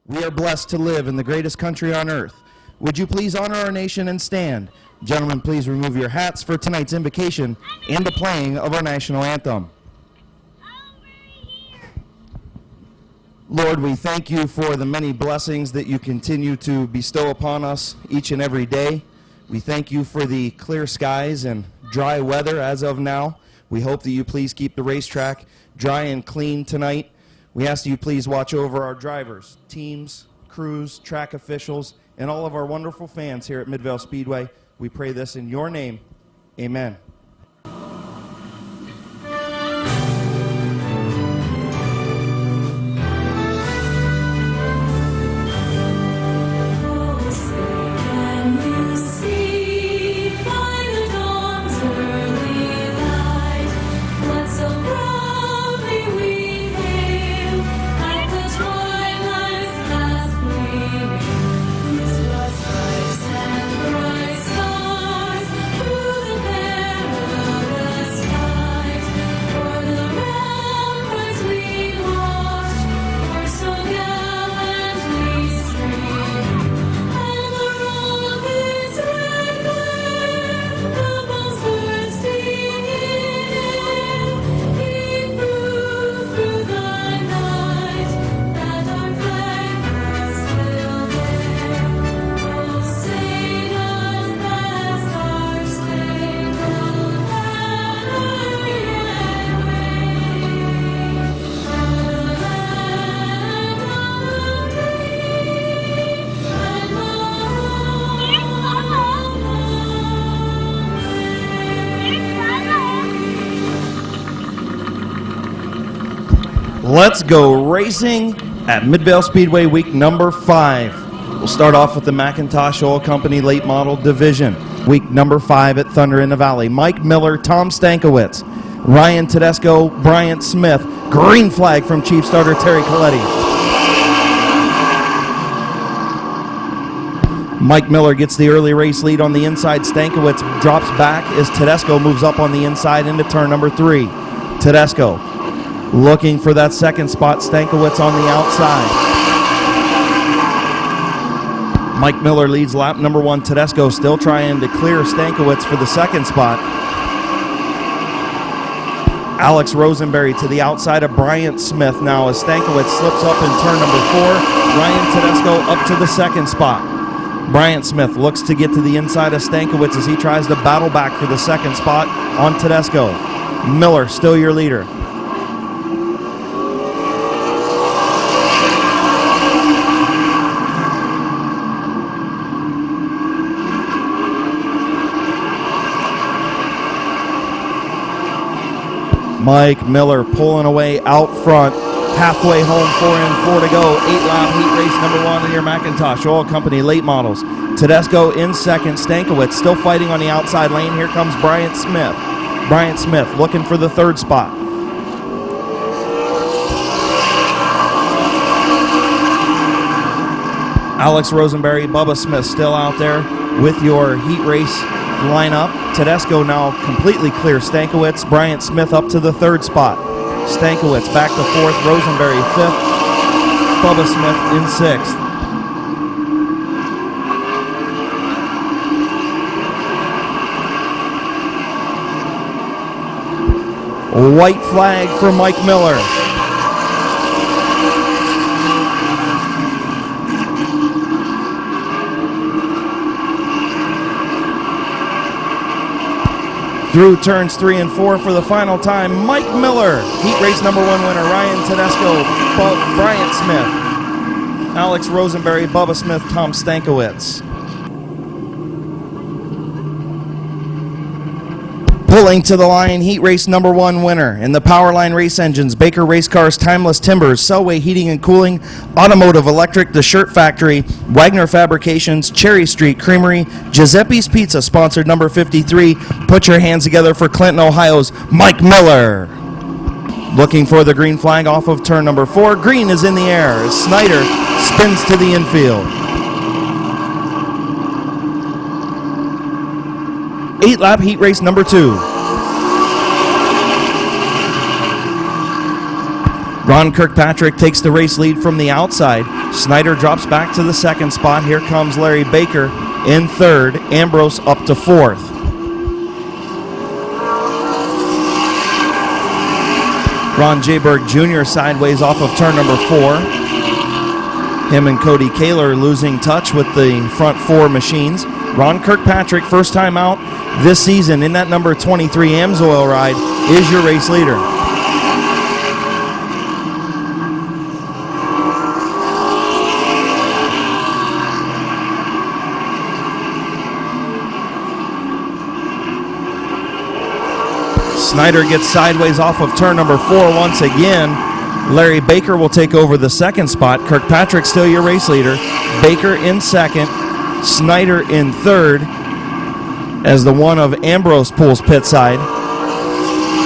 We are blessed to live in the greatest country on earth. Would you please honor our nation and stand? Gentlemen, please remove your hats for tonight's invocation and the playing of our national anthem. Lord, we thank you for the many blessings that you continue to bestow upon us each and every day. We thank you for the clear skies and dry weather as of now. We hope that you please keep the racetrack dry and clean tonight. We ask that you please watch over our drivers, teams, crews, track officials, and all of our wonderful fans here at Midvale Speedway. We pray this in your name. Amen. Let's go racing at Midvale Speedway week number 5. We'll start off with the McIntosh Oil Company late model division. Week number 5 at Thunder in the Valley. Mike Miller, Tom Stankiewicz, Ryan Tedesco, Bryant Smith. Green flag from Chief Starter Terry Coletti. Mike Miller gets the early race lead on the inside. Stankiewicz drops back as Tedesco moves up on the inside into turn number 3. Tedesco looking for that second spot. Stankiewicz on the outside. Mike Miller leads lap number 1. Tedesco still trying to clear Stankiewicz for the second spot. Alex Rosenberry to the outside of Bryant Smith now as Stankiewicz slips up in turn number 4. Ryan Tedesco up to the second spot. Bryant Smith looks to get to the inside of Stankiewicz as he tries to battle back for the second spot on Tedesco. Miller still your leader. Mike Miller pulling away out front. Halfway home, 4 in, 4 to go. 8-lap heat race number 1 in your McIntosh Oil Company late models. Tedesco in second. Stankiewicz still fighting on the outside lane. Here comes Bryant Smith. Bryant Smith looking for the third spot. Alex Rosenberry, Bubba Smith still out there with your heat race lineup. Tedesco now completely clear Stankiewicz. Bryant Smith up to the third spot. Stankiewicz back to 4th. Rosenberry 5th. Bubba Smith in 6th. White flag for Mike Miller. Through turns 3 and 4 for the final time, Mike Miller, heat race number 1 winner, Ryan Tedesco, Bryant Smith, Alex Rosenberry, Bubba Smith, Tom Stankiewicz. Pulling to the line, heat race number 1 winner in the Powerline Race Engines, Baker Race Cars, Timeless Timbers, Selway Heating and Cooling, Automotive Electric, The Shirt Factory, Wagner Fabrications, Cherry Street Creamery, Giuseppe's Pizza, sponsored number 53. Put your hands together for Clinton, Ohio's Mike Miller. Looking for the green flag off of turn number 4. Green is in the air as Snyder spins to the infield. 8-lap heat race number 2. Ron Kirkpatrick takes the race lead from the outside. Snyder drops back to the second spot. Here comes Larry Baker in third. Ambrose up to fourth. Ron Jayberg Jr. sideways off of turn number 4. Him and Cody Kaler losing touch with the front 4 machines. Ron Kirkpatrick, first time out this season in that number 23 Amsoil ride, is your race leader. Snyder gets sideways off of turn number 4 once again. Larry Baker will take over the second spot. Kirkpatrick still your race leader. Baker in second. Snyder in third as the one of Ambrose pulls pit side.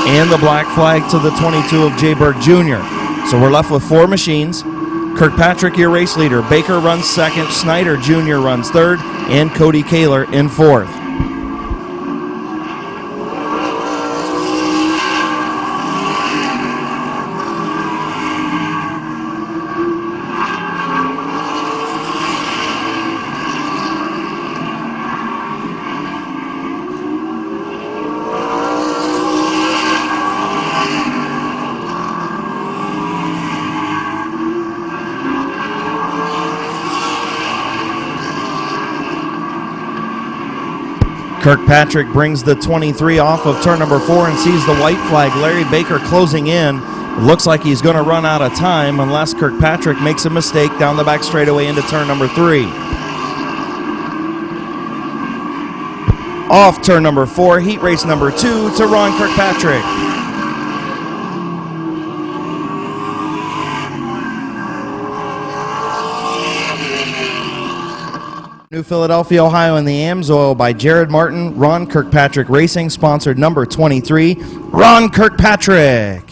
And the black flag to the 22 of Jayberg Jr. So we're left with 4 machines. Kirkpatrick your race leader. Baker runs second. Snyder Jr. runs third. And Cody Kaler in fourth. Kirkpatrick brings the 23 off of turn number 4 and sees the white flag. Larry Baker closing in. It looks like he's going to run out of time unless Kirkpatrick makes a mistake down the back straightaway into turn number 3. Off turn number 4, heat race number 2 to Ron Kirkpatrick. New Philadelphia, Ohio in the Amsoil by Jared Martin, Ron Kirkpatrick Racing, sponsored number 23, Ron Kirkpatrick.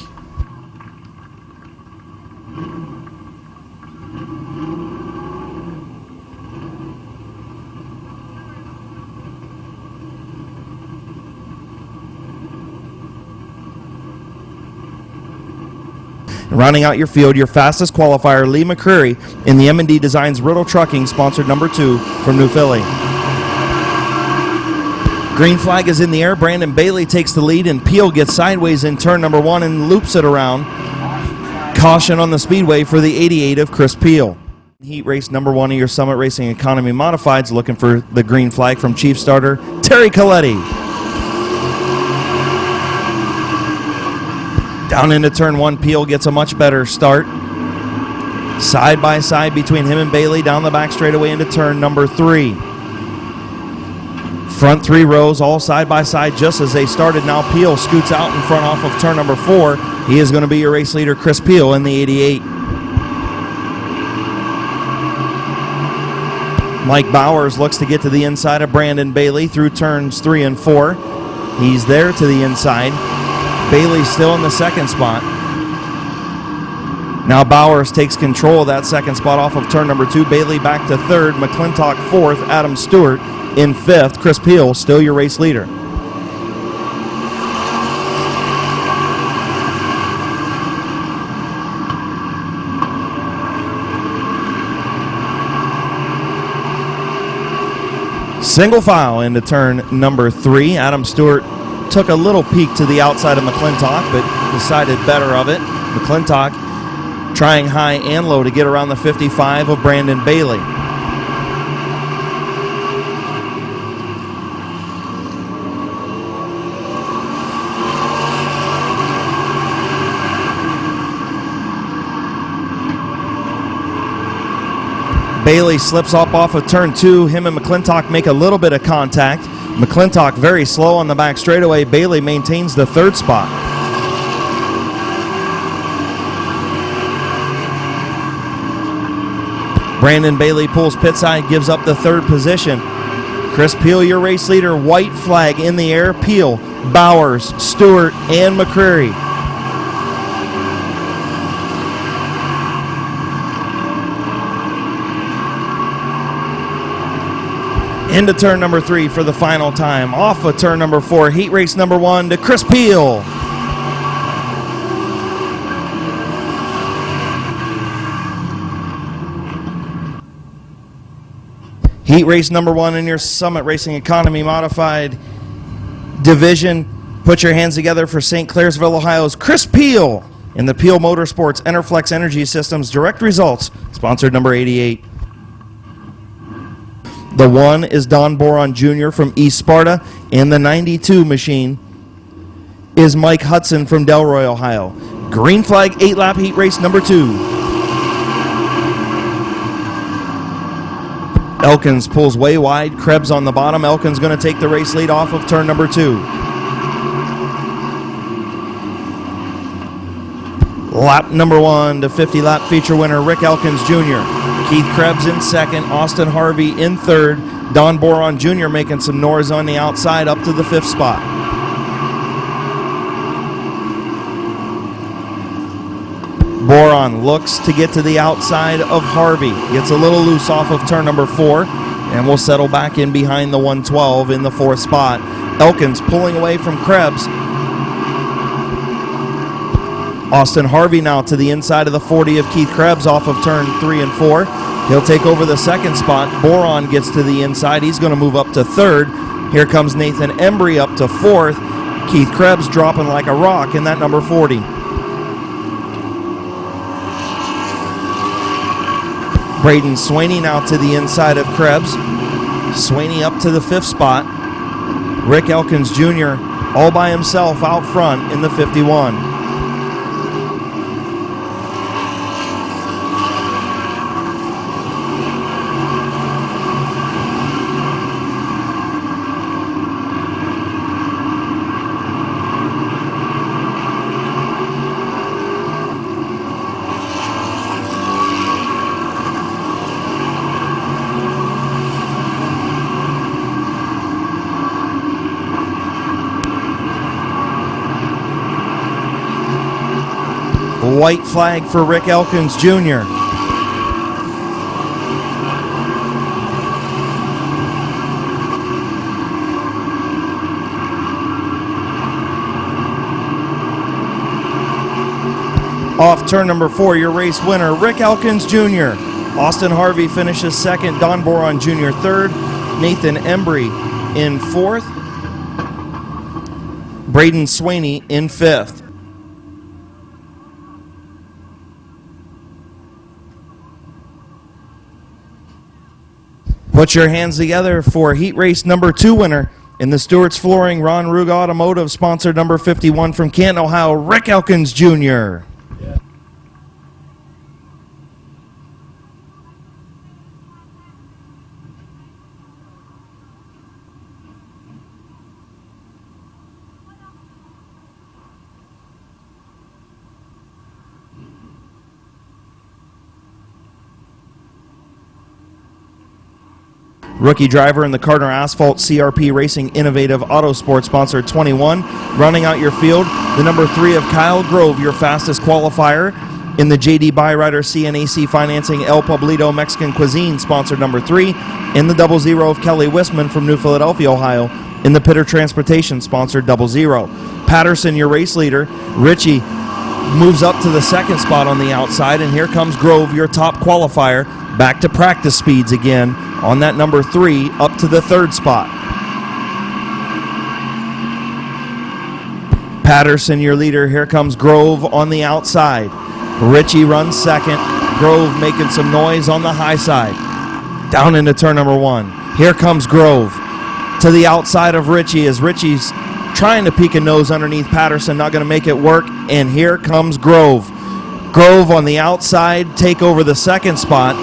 Rounding out your field, your fastest qualifier, Lee McCreary in the M&D Designs Riddle Trucking, sponsored number 2 from New Philly. Green flag is in the air. Brandon Bailey takes the lead, and Peel gets sideways in turn number 1 and loops it around. Caution on the speedway for the 88 of Chris Peel. Heat race number 1 of your Summit Racing Economy Modifieds, looking for the green flag from Chief Starter Terry Coletti. Down into turn 1, Peel gets a much better start. Side by side between him and Bailey down the back straightaway into turn number 3. Front 3 rows all side by side just as they started. Now Peel scoots out in front off of turn number 4. He is going to be your race leader, Chris Peel, in the 88. Mike Bowers looks to get to the inside of Brandon Bailey through turns 3 and 4. He's there to the inside. Bailey still in the second spot. Now Bowers takes control of that second spot off of turn number 2. Bailey back to third. McClintock 4th. Adam Stewart in 5th. Chris Peel still your race leader. Single file into turn number 3. Adam Stewart took a little peek to the outside of McClintock, but decided better of it. McClintock trying high and low to get around the 55 of Brandon Bailey. Bailey slips off of turn 2. Him and McClintock make a little bit of contact. McClintock very slow on the back straightaway. Bailey maintains the third spot. Brandon Bailey pulls pit side, gives up the third position. Chris Peel, your race leader. White flag in the air. Peel, Bowers, Stewart, and McCreary. Into turn number 3 for the final time. Off of turn number 4, heat race number 1 to Chris Peel. Heat race number 1 in your Summit Racing Economy Modified division. Put your hands together for St. Clairsville, Ohio's Chris Peel in the Peel Motorsports Enerflex Energy Systems Direct Results, sponsored number 88. The 1 is Don Boron Jr. from East Sparta, and the 92 machine is Mike Hudson from Delroy, Ohio. Green flag 8-lap heat race number 2. Elkins pulls way wide, Krebs on the bottom. Elkins going to take the race lead off of turn number 2. Lap number 1 to 50-lap feature winner Rick Elkins Jr. Keith Krebs in second, Austin Harvey in third, Don Boron Jr. making some noise on the outside up to the 5th spot. Boron looks to get to the outside of Harvey. Gets a little loose off of turn number 4 and will settle back in behind the 112 in the 4th spot. Elkins pulling away from Krebs. Austin Harvey now to the inside of the 40 of Keith Krebs off of turn 3 and 4. He'll take over the 2nd spot. Boron gets to the inside. He's going to move up to 3rd. Here comes Nathan Embry up to 4th. Keith Krebs dropping like a rock in that number 40. Braden Swaney now to the inside of Krebs. Swaney up to the 5th spot. Rick Elkins Jr. all by himself out front in the 51. White flag for Rick Elkins Jr. Off turn number 4, your race winner, Rick Elkins Jr. Austin Harvey finishes 2nd, Don Boron Jr. 3rd, Nathan Embry in 4th, Braden Swaney in 5th. Put your hands together for heat race number 2 winner in the Stewart's Flooring Ron Ruga Automotive, sponsored number 51 from Canton, Ohio, Rick Elkins Jr. Rookie driver in the Cardinal Asphalt CRP Racing Innovative Autosport, sponsored 21. Running out your field, the number 3 of Kyle Grove, your fastest qualifier in the JD Byrider CNAC Financing El Pueblito Mexican Cuisine, sponsored number 3. In the 00 of Kelly Wisman from New Philadelphia, Ohio, in the Pitter Transportation, sponsored 00. Patterson, your race leader. Richie moves up to the 2nd spot on the outside, and here comes Grove, your top qualifier, back to practice speeds again on that number 3 up to the 3rd spot. Patterson, your leader. Here comes Grove on the outside. Richie runs 2nd. Grove making some noise on the high side. Down into turn number 1. Here comes Grove to the outside of Richie as Richie's trying to peek a nose underneath Patterson, not going to make it work, and here comes Grove. Grove on the outside, take over the 2nd spot.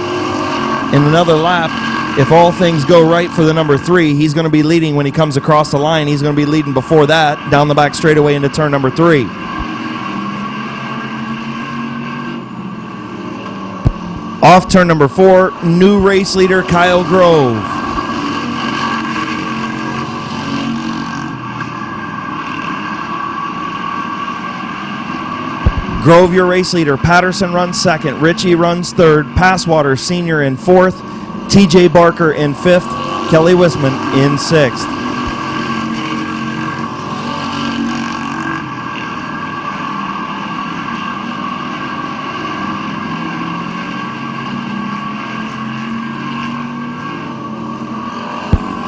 In another lap, if all things go right for the number 3, he's going to be leading when he comes across the line. He's going to be leading before that, down the back straightaway into turn number 3. Off turn number 4, new race leader Kyle Grove. Grove, your race leader. Patterson runs 2nd. Richie runs 3rd. Passwater Sr. in 4th. TJ Barker in 5th. Kelly Wisman in 6th.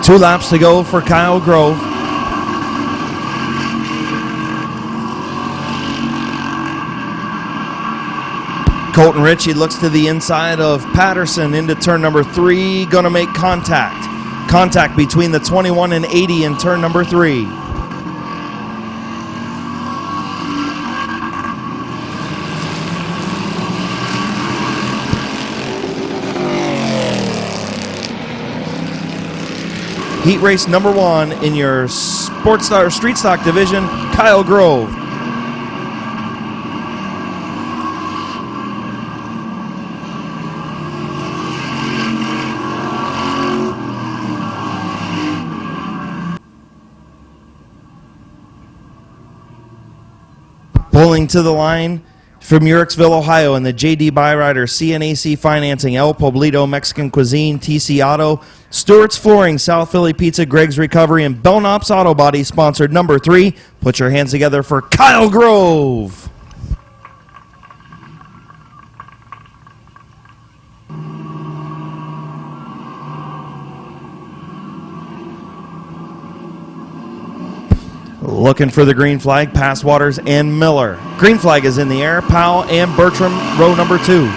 2 laps to go for Kyle Grove. Colton Ritchie looks to the inside of Patterson into turn number 3, going to make contact. Contact between the 21 and 80 in turn number 3. Heat race number 1 in your Street Stock division, Kyle Grove. Pulling to the line from Uricksville, Ohio, in the J.D. Byrider, CNAC Financing, El Poblito, Mexican Cuisine, TC Auto, Stewart's Flooring, South Philly Pizza, Greg's Recovery, and Belknap's Auto Body sponsored number 3. Put your hands together for Kyle Grove. Looking for the green flag, Passwaters and Miller. Green flag is in the air, Powell and Bertram, row number 2.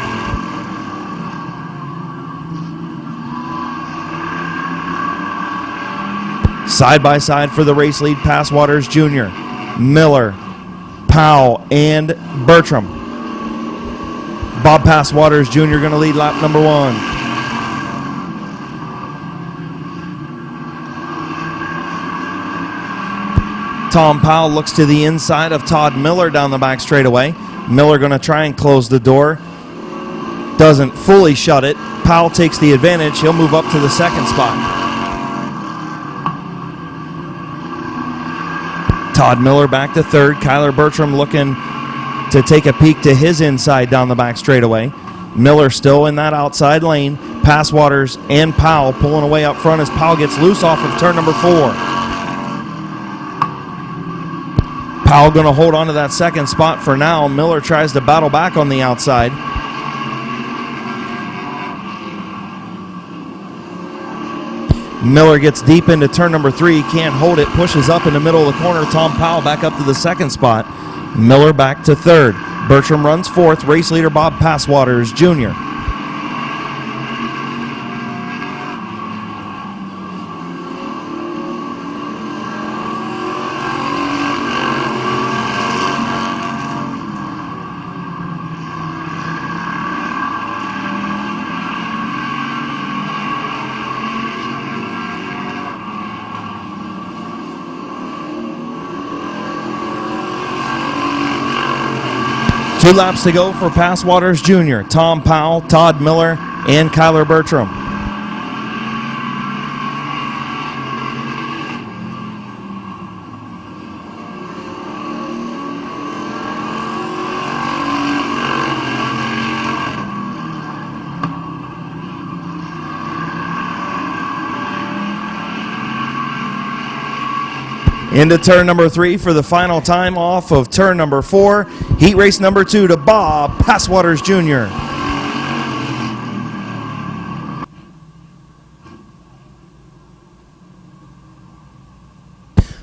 Side by side for the race lead, Passwaters Jr., Miller, Powell, and Bertram. Bob Passwaters Jr. going to lead lap number 1. Tom Powell looks to the inside of Todd Miller down the back straightaway. Miller going to try and close the door. Doesn't fully shut it. Powell takes the advantage. He'll move up to the second spot. Todd Miller back to third. Kyler Bertram looking to take a peek to his inside down the back straightaway. Miller still in that outside lane. Passwaters and Powell pulling away up front as Powell gets loose off of turn number 4. Powell going to hold on to that second spot for now. Miller tries to battle back on the outside. Miller gets deep into turn number 3. Can't hold it. Pushes up in the middle of the corner. Tom Powell back up to the second spot. Miller back to third. Bertram runs fourth. Race leader Bob Passwaters Jr. Two laps to go for Passwaters Jr., Tom Powell, Todd Miller, and Kyler Bertram. Into turn number 3 for the final time off of turn number 4. Heat race number 2 to Bob Passwaters Jr.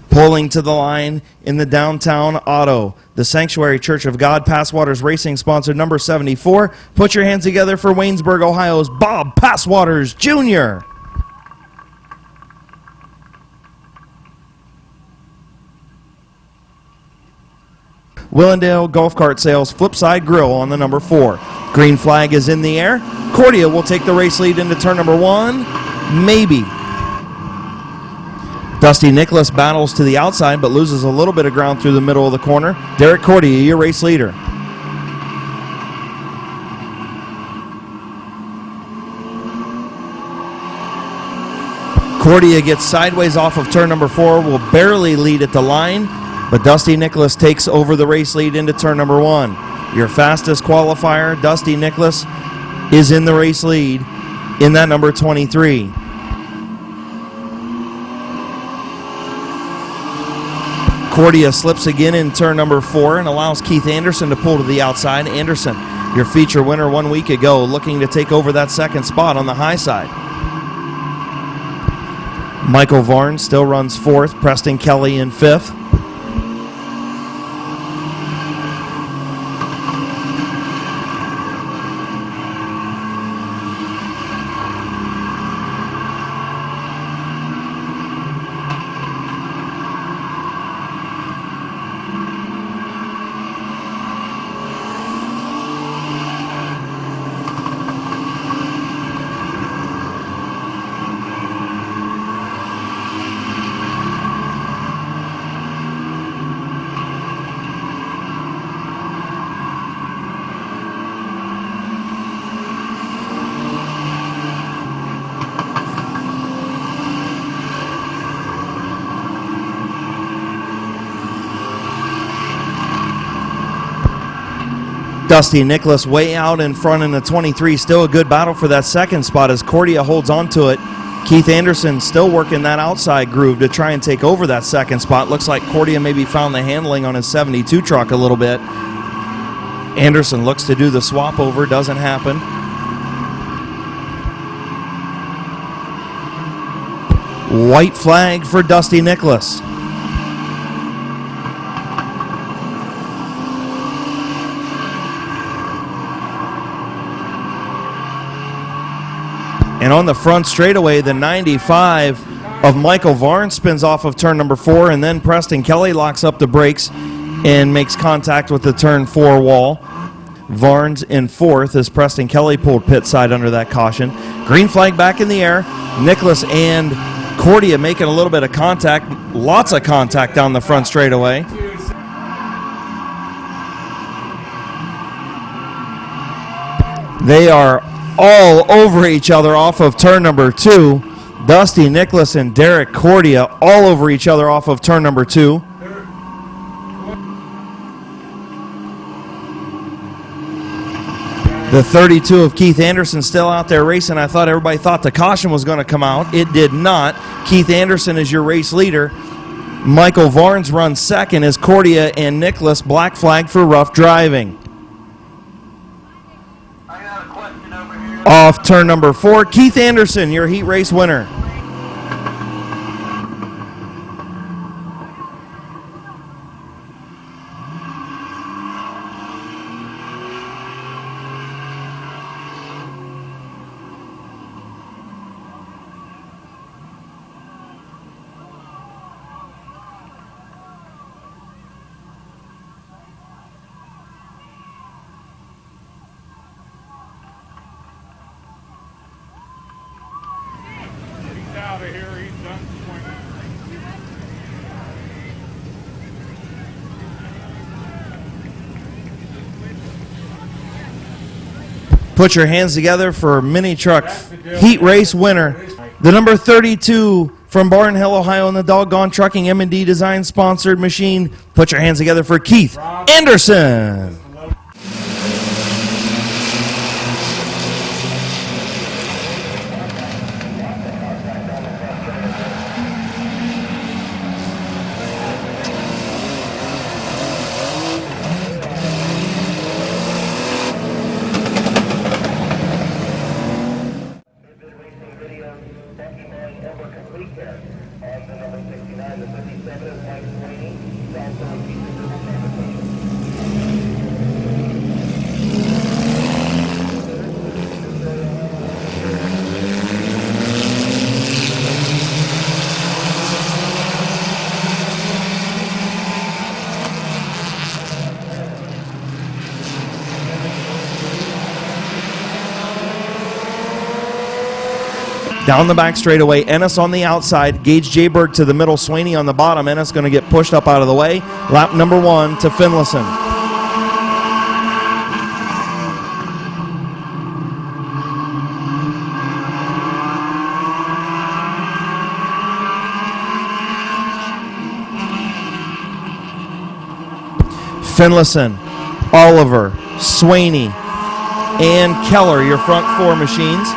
Pulling to the line in the downtown auto, the Sanctuary Church of God Passwaters Racing sponsored number 74. Put your hands together for Waynesburg, Ohio's Bob Passwaters Jr. Willendale Golf Cart Sales Flipside Grill on the number 4. Green flag is in the air. Cordia will take the race lead into turn number 1. Maybe. Dusty Nicholas battles to the outside but loses a little bit of ground through the middle of the corner. Derek Cordia, your race leader. Cordia gets sideways off of turn number 4, will barely lead at the line. But Dusty Nicholas takes over the race lead into turn number 1. Your fastest qualifier, Dusty Nicholas, is in the race lead in that number 23. Cordia slips again in turn number 4 and allows Keith Anderson to pull to the outside. Anderson, your feature winner 1 week ago, looking to take over that second spot on the high side. Michael Varn still runs fourth. Preston Kelly in fifth. Dusty Nicholas way out in front in the 23. Still a good battle for that second spot as Cordia holds on to it. Keith Anderson still working that outside groove to try and take over that second spot. Looks like Cordia maybe found the handling on his 72 truck a little bit. Anderson looks to do the swap over. Doesn't happen. White flag for Dusty Nicholas. And on the front straightaway, the 95 of Michael Varn spins off of turn number 4, and then Preston Kelly locks up the brakes and makes contact with the turn 4 wall. Varn's in fourth as Preston Kelly pulled pit side under that caution. Green flag back in the air. Nicholas and Cordia making a little bit of contact. Lots of contact down the front straightaway. They are all over each other off of turn number 2. Dusty Nicholas and Derek Cordia all over each other off of turn number 2. The 32 of Keith Anderson still out there racing. I thought everybody thought the caution was going to come out. It did not. Keith Anderson is your race leader. Michael Varns runs second as Cordia and Nicholas black flag for rough driving. Off turn number 4, Keith Anderson, your heat race winner. Out of here, he's done swinging. Put your hands together for mini truck heat race winner, the number 32 from Barn Hill, Ohio, in the Doggone Trucking M&D Design sponsored machine. Put your hands together for Keith Anderson. Down the back straightaway, Ennis on the outside, Gage Jayberg to the middle, Sweeney on the bottom. Ennis going to get pushed up out of the way. Lap number 1 to Finlayson. Finlayson, Oliver, Sweeney, and Keller, your front 4 machines.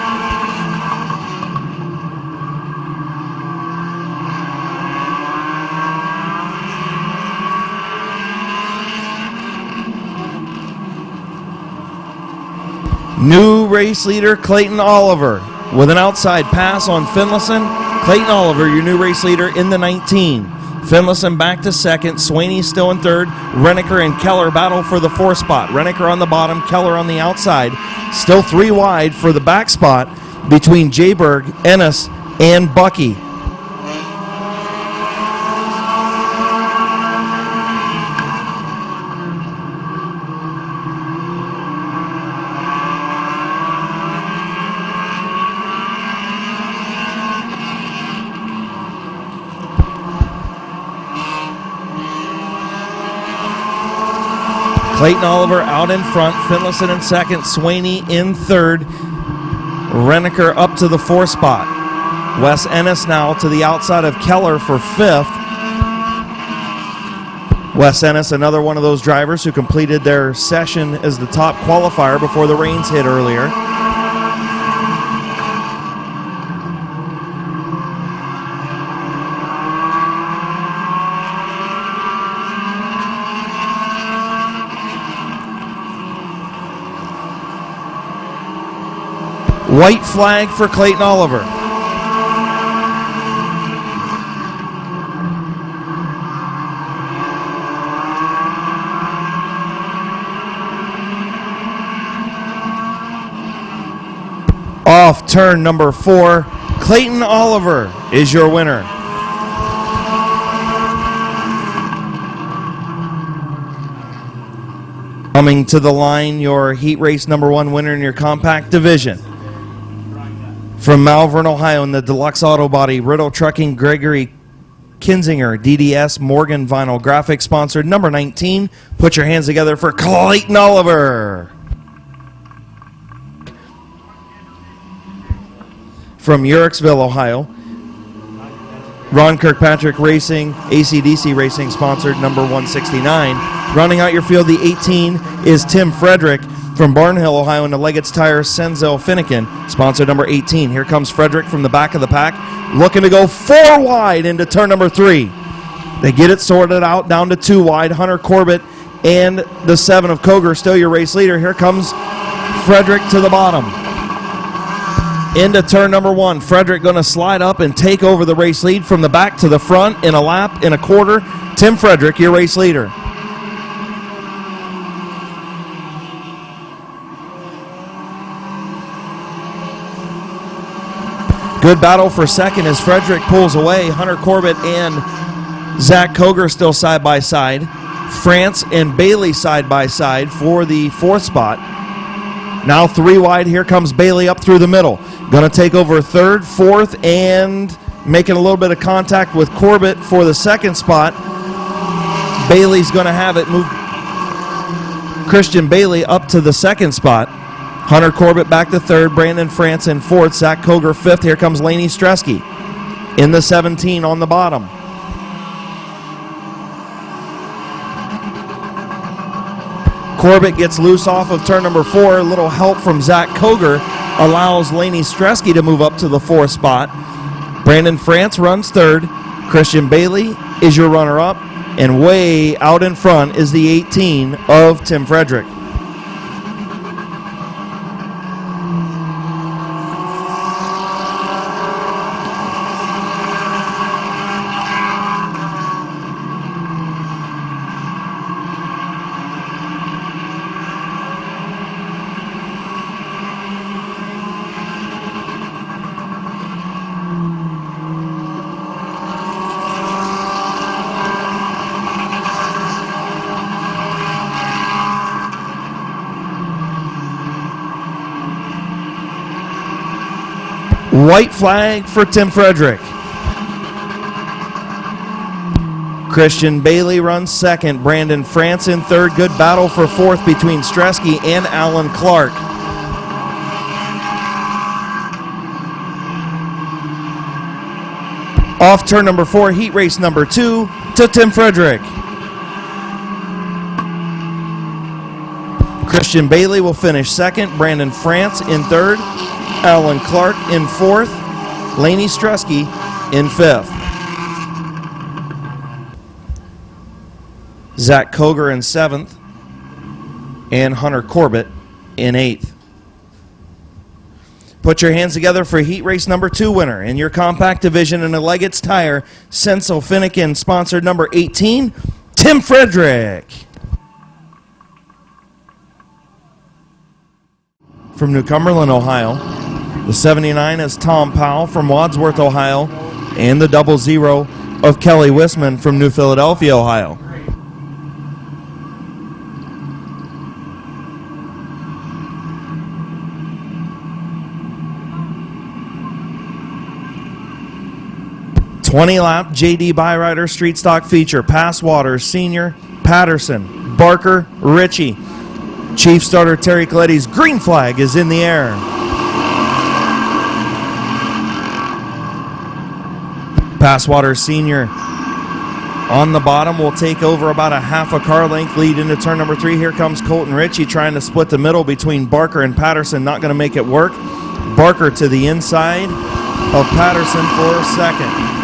New race leader Clayton Oliver with an outside pass on Finlayson. Clayton Oliver, your new race leader in the 19. Finlayson back to second. Swaney still in third. Renneker and Keller battle for the 4th spot. Renneker on the bottom, Keller on the outside. Still 3 wide for the back spot between Jayberg, Ennis, and Bucky. Clayton Oliver out in front, Finlayson in second, Swaney in third, Renneker up to the 4th spot. Wes Ennis now to the outside of Keller for 5th. Wes Ennis, another one of those drivers who completed their session as the top qualifier before the rains hit earlier. White flag for Clayton Oliver. Off turn number 4, Clayton Oliver is your winner. Coming to the line, your heat race number 1 winner in your compact division. From Malvern, Ohio, in the Deluxe Auto Body, Riddle Trucking, Gregory Kinzinger, DDS, Morgan Vinyl Graphics, sponsored number 19. Put your hands together for Clayton Oliver. From Uricksville, Ohio, Ron Kirkpatrick Racing, ACDC Racing, sponsored number 169. Rounding out your field, the 18 is Tim Frederick. From Barnhill, Ohio, in the Leggett's Tire, Senzel Finnegan, sponsor number 18. Here comes Frederick from the back of the pack, looking to go 4 wide into turn number 3. They get it sorted out down to 2 wide. Hunter Corbett and the 7 of Koger, still your race leader. Here comes Frederick to the bottom. Into turn number 1. Frederick going to slide up and take over the race lead from the back to the front in a lap, in a quarter. Tim Frederick, your race leader. Good battle for second as Frederick pulls away. Hunter Corbett and Zach Koger still side by side. France and Bailey side by side for the 4th spot. Now 3 wide. Here comes Bailey up through the middle. Going to take over 3rd, 4th, and making a little bit of contact with Corbett for the 2nd spot. Bailey's going to have it move. Christian Bailey up to the 2nd spot. Hunter Corbett back to 3rd, Brandon France in 4th, Zach Koger 5th. Here comes Laney Stresky in the 17 on the bottom. Corbett gets loose off of turn number 4. A little help from Zach Koger allows Laney Stresky to move up to the 4th spot. Brandon France runs 3rd. Christian Bailey is your runner-up. And way out in front is the 18 of Tim Frederick. White flag for Tim Frederick. Christian Bailey runs 2nd. Brandon France in 3rd. Good battle for 4th between Stresky and Alan Clark. Off turn number 4, heat race number 2 to Tim Frederick. Christian Bailey will finish 2nd. Brandon France in 3rd. Alan Clark in 4th. Laney Stresky in 5th. Zach Koger in 7th. And Hunter Corbett in 8th. Put your hands together for heat race number 2 winner in your compact division in a Leggett's Tire, Senso Finnegan sponsored number 18, Tim Frederick. From New Cumberland, Ohio, the 79 is Tom Powell from Wadsworth, Ohio, and the 00 of Kelly Wisman from New Philadelphia, Ohio. $20-lap JD Byrider Street Stock feature. Passwater, Senior, Patterson, Barker, Ritchie. Chief starter Terry Coletti's green flag is in the air. Passwater Senior on the bottom will take over about a half a car length lead into turn number 3. Here comes Colton Ritchie trying to split the middle between Barker and Patterson. Not going to make it work. Barker to the inside of Patterson for second.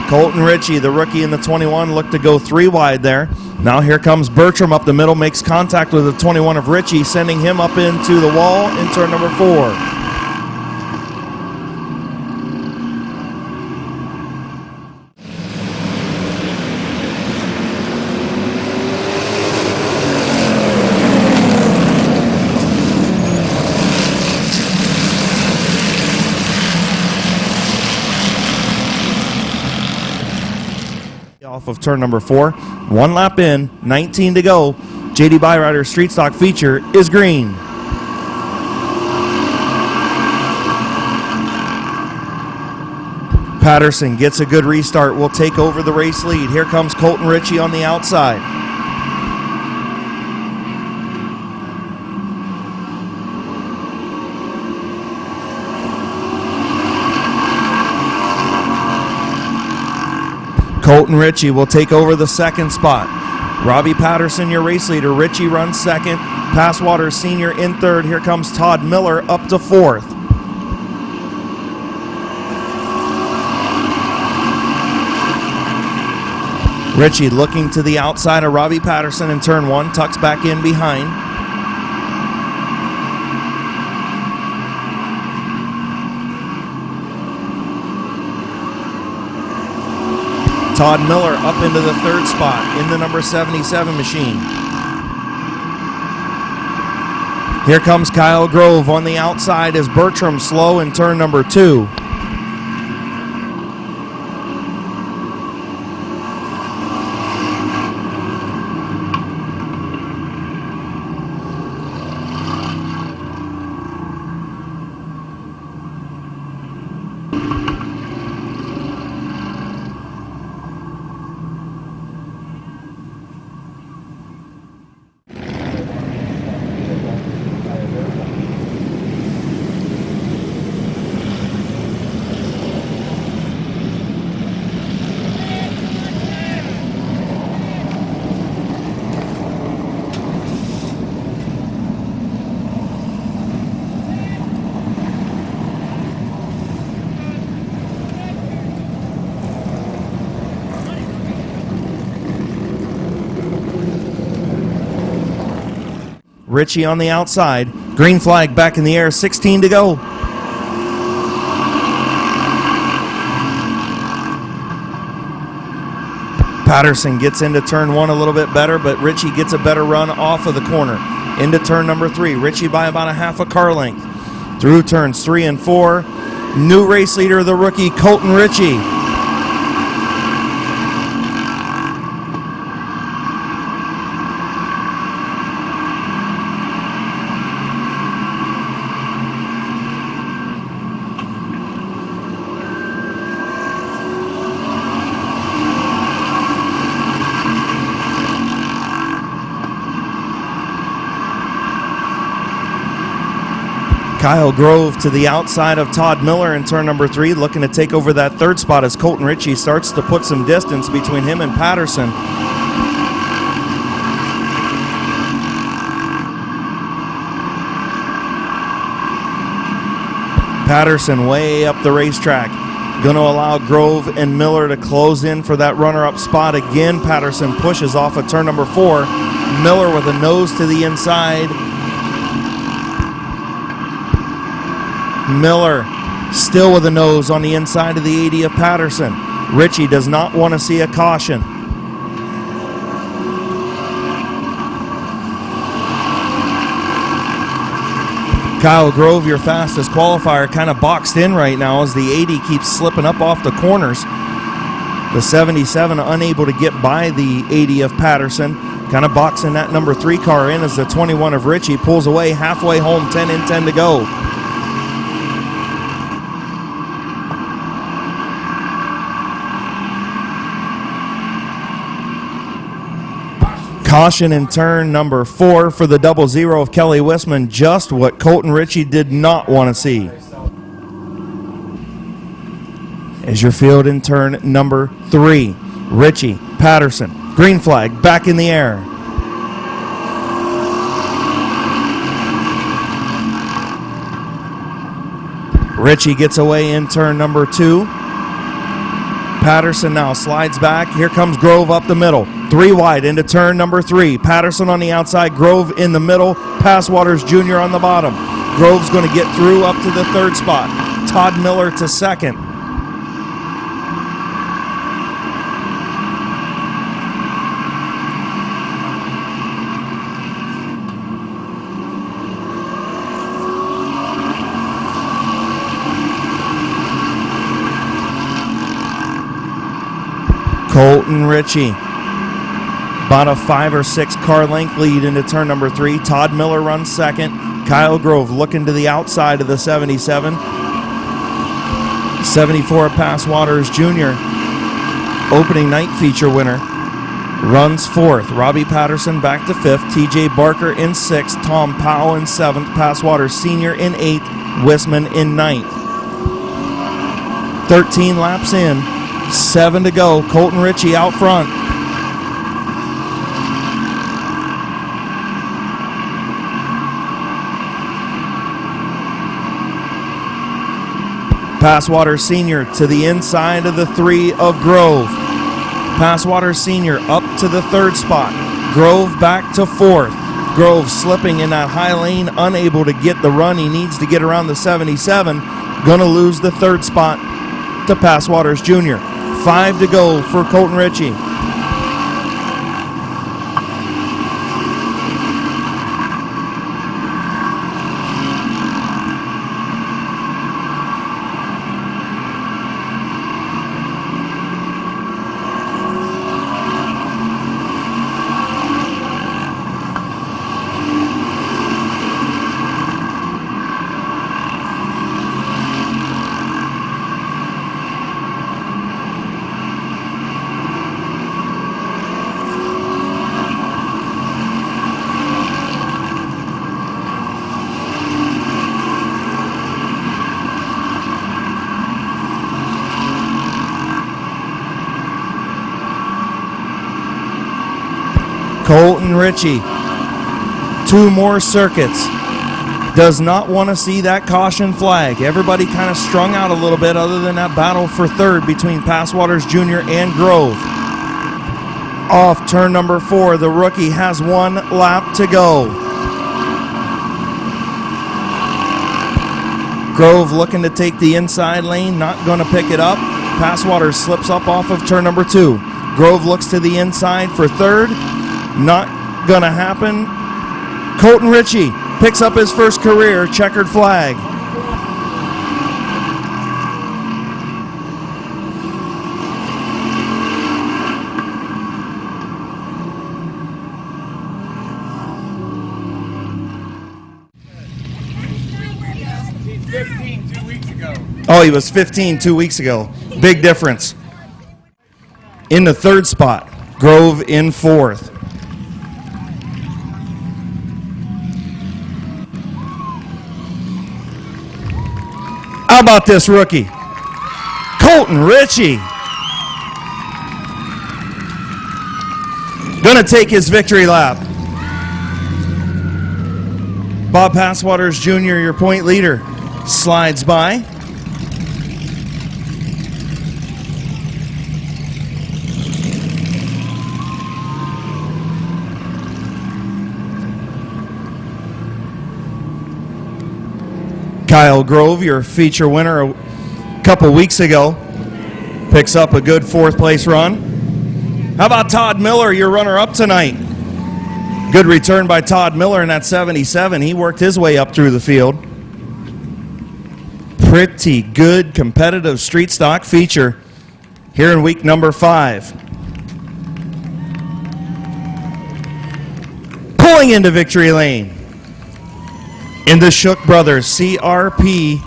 Colton Ritchie, the rookie in the 21, looked to go 3 wide there. Now here comes Bertram up the middle, makes contact with the 21 of Ritchie, sending him up into the wall in turn number 4. Off of turn number 4, 1 lap in, 19 to go. JD Byrider Street Stock feature is green. Patterson gets a good restart, will take over the race lead. Here comes Colton Ritchie on the outside. Colton Ritchie will take over the second spot. Robbie Patterson, your race leader. Ritchie runs second. Passwater Senior in third. Here comes Todd Miller up to 4th. Ritchie looking to the outside of Robbie Patterson in turn 1. Tucks back in behind. Todd Miller up into the 3rd spot in the number 77 machine. Here comes Kyle Grove on the outside as Bertram slow in turn number 2. Ritchie on the outside. Green flag back in the air, 16 to go. Patterson gets into turn 1 a little bit better, but Ritchie gets a better run off of the corner. Into turn number 3. Ritchie by about a half a car length. Through turns 3 and 4. New race leader, the rookie, Colton Ritchie. Kyle Grove to the outside of Todd Miller in turn number 3, looking to take over that 3rd spot as Colton Ritchie starts to put some distance between him and Patterson. Patterson way up the racetrack. Going to allow Grove and Miller to close in for that runner-up spot again. Patterson pushes off of turn number 4. Miller with a nose to the inside. Miller still with a nose on the inside of the 80 of Patterson. Ritchie does not want to see a caution. Kyle Grove, your fastest qualifier, kind of boxed in right now as the 80 keeps slipping up off the corners. The 77 unable to get by the 80 of Patterson. Kind of boxing that number 3 car in as the 21 of Ritchie pulls away halfway home, 10 in, 10 to go. Caution in turn number 4 for the 00 of Kelly Wisman, just what Colton Ritchie did not want to see. As your field in turn number 3, Ritchie, Patterson, green flag, back in the air. Ritchie gets away in turn number 2. Patterson now slides back. Here comes Grove up the middle. 3 wide into turn number 3. Patterson on the outside, Grove in the middle. Passwaters Jr. on the bottom. Grove's going to get through up to the 3rd spot. Todd Miller to 2nd. Colton Ritchie, about a 5 or 6 car length lead into turn number 3. Todd Miller runs 2nd. Kyle Grove looking to the outside of the 77. 74 Passwaters Jr., opening night feature winner, runs 4th. Robbie Patterson back to 5th. TJ Barker in 6th. Tom Powell in 7th. Passwaters Sr. in 8th. Wisman in 9th. 13 laps in. 7 to go. Colton Ritchie out front. Passwater Sr. to the inside of the 3 of Grove. Passwater Sr. up to the 3rd spot. Grove back to 4th. Grove slipping in that high lane, unable to get the run he needs to get around the 77. Gonna lose the 3rd spot to Passwaters Jr. 5 to go for Colton Ritchie. Colton Ritchie, 2 more circuits. Does not want to see that caution flag. Everybody kind of strung out a little bit other than that battle for 3rd between Passwaters Jr. and Grove. Off turn number 4, the rookie has 1 lap to go. Grove looking to take the inside lane, not going to pick it up. Passwaters slips up off of turn number 2. Grove looks to the inside for 3rd. Not gonna happen. Colton Ritchie picks up his first career checkered flag. He's 15 2 weeks ago. Oh, he was 15 2 weeks ago. Big difference. In the 3rd spot, Grove in 4th. How about this rookie? Colton Ritchie. Gonna take his victory lap. Bob Passwaters Jr., your point leader, slides by. Kyle Grove, your feature winner a couple weeks ago, picks up a good fourth place run. How about Todd Miller, your runner-up tonight? Good return by Todd Miller in that 77. He worked his way up through the field. Pretty good competitive street stock feature here in week number 5. Pulling into victory lane in the Shook Brothers CRP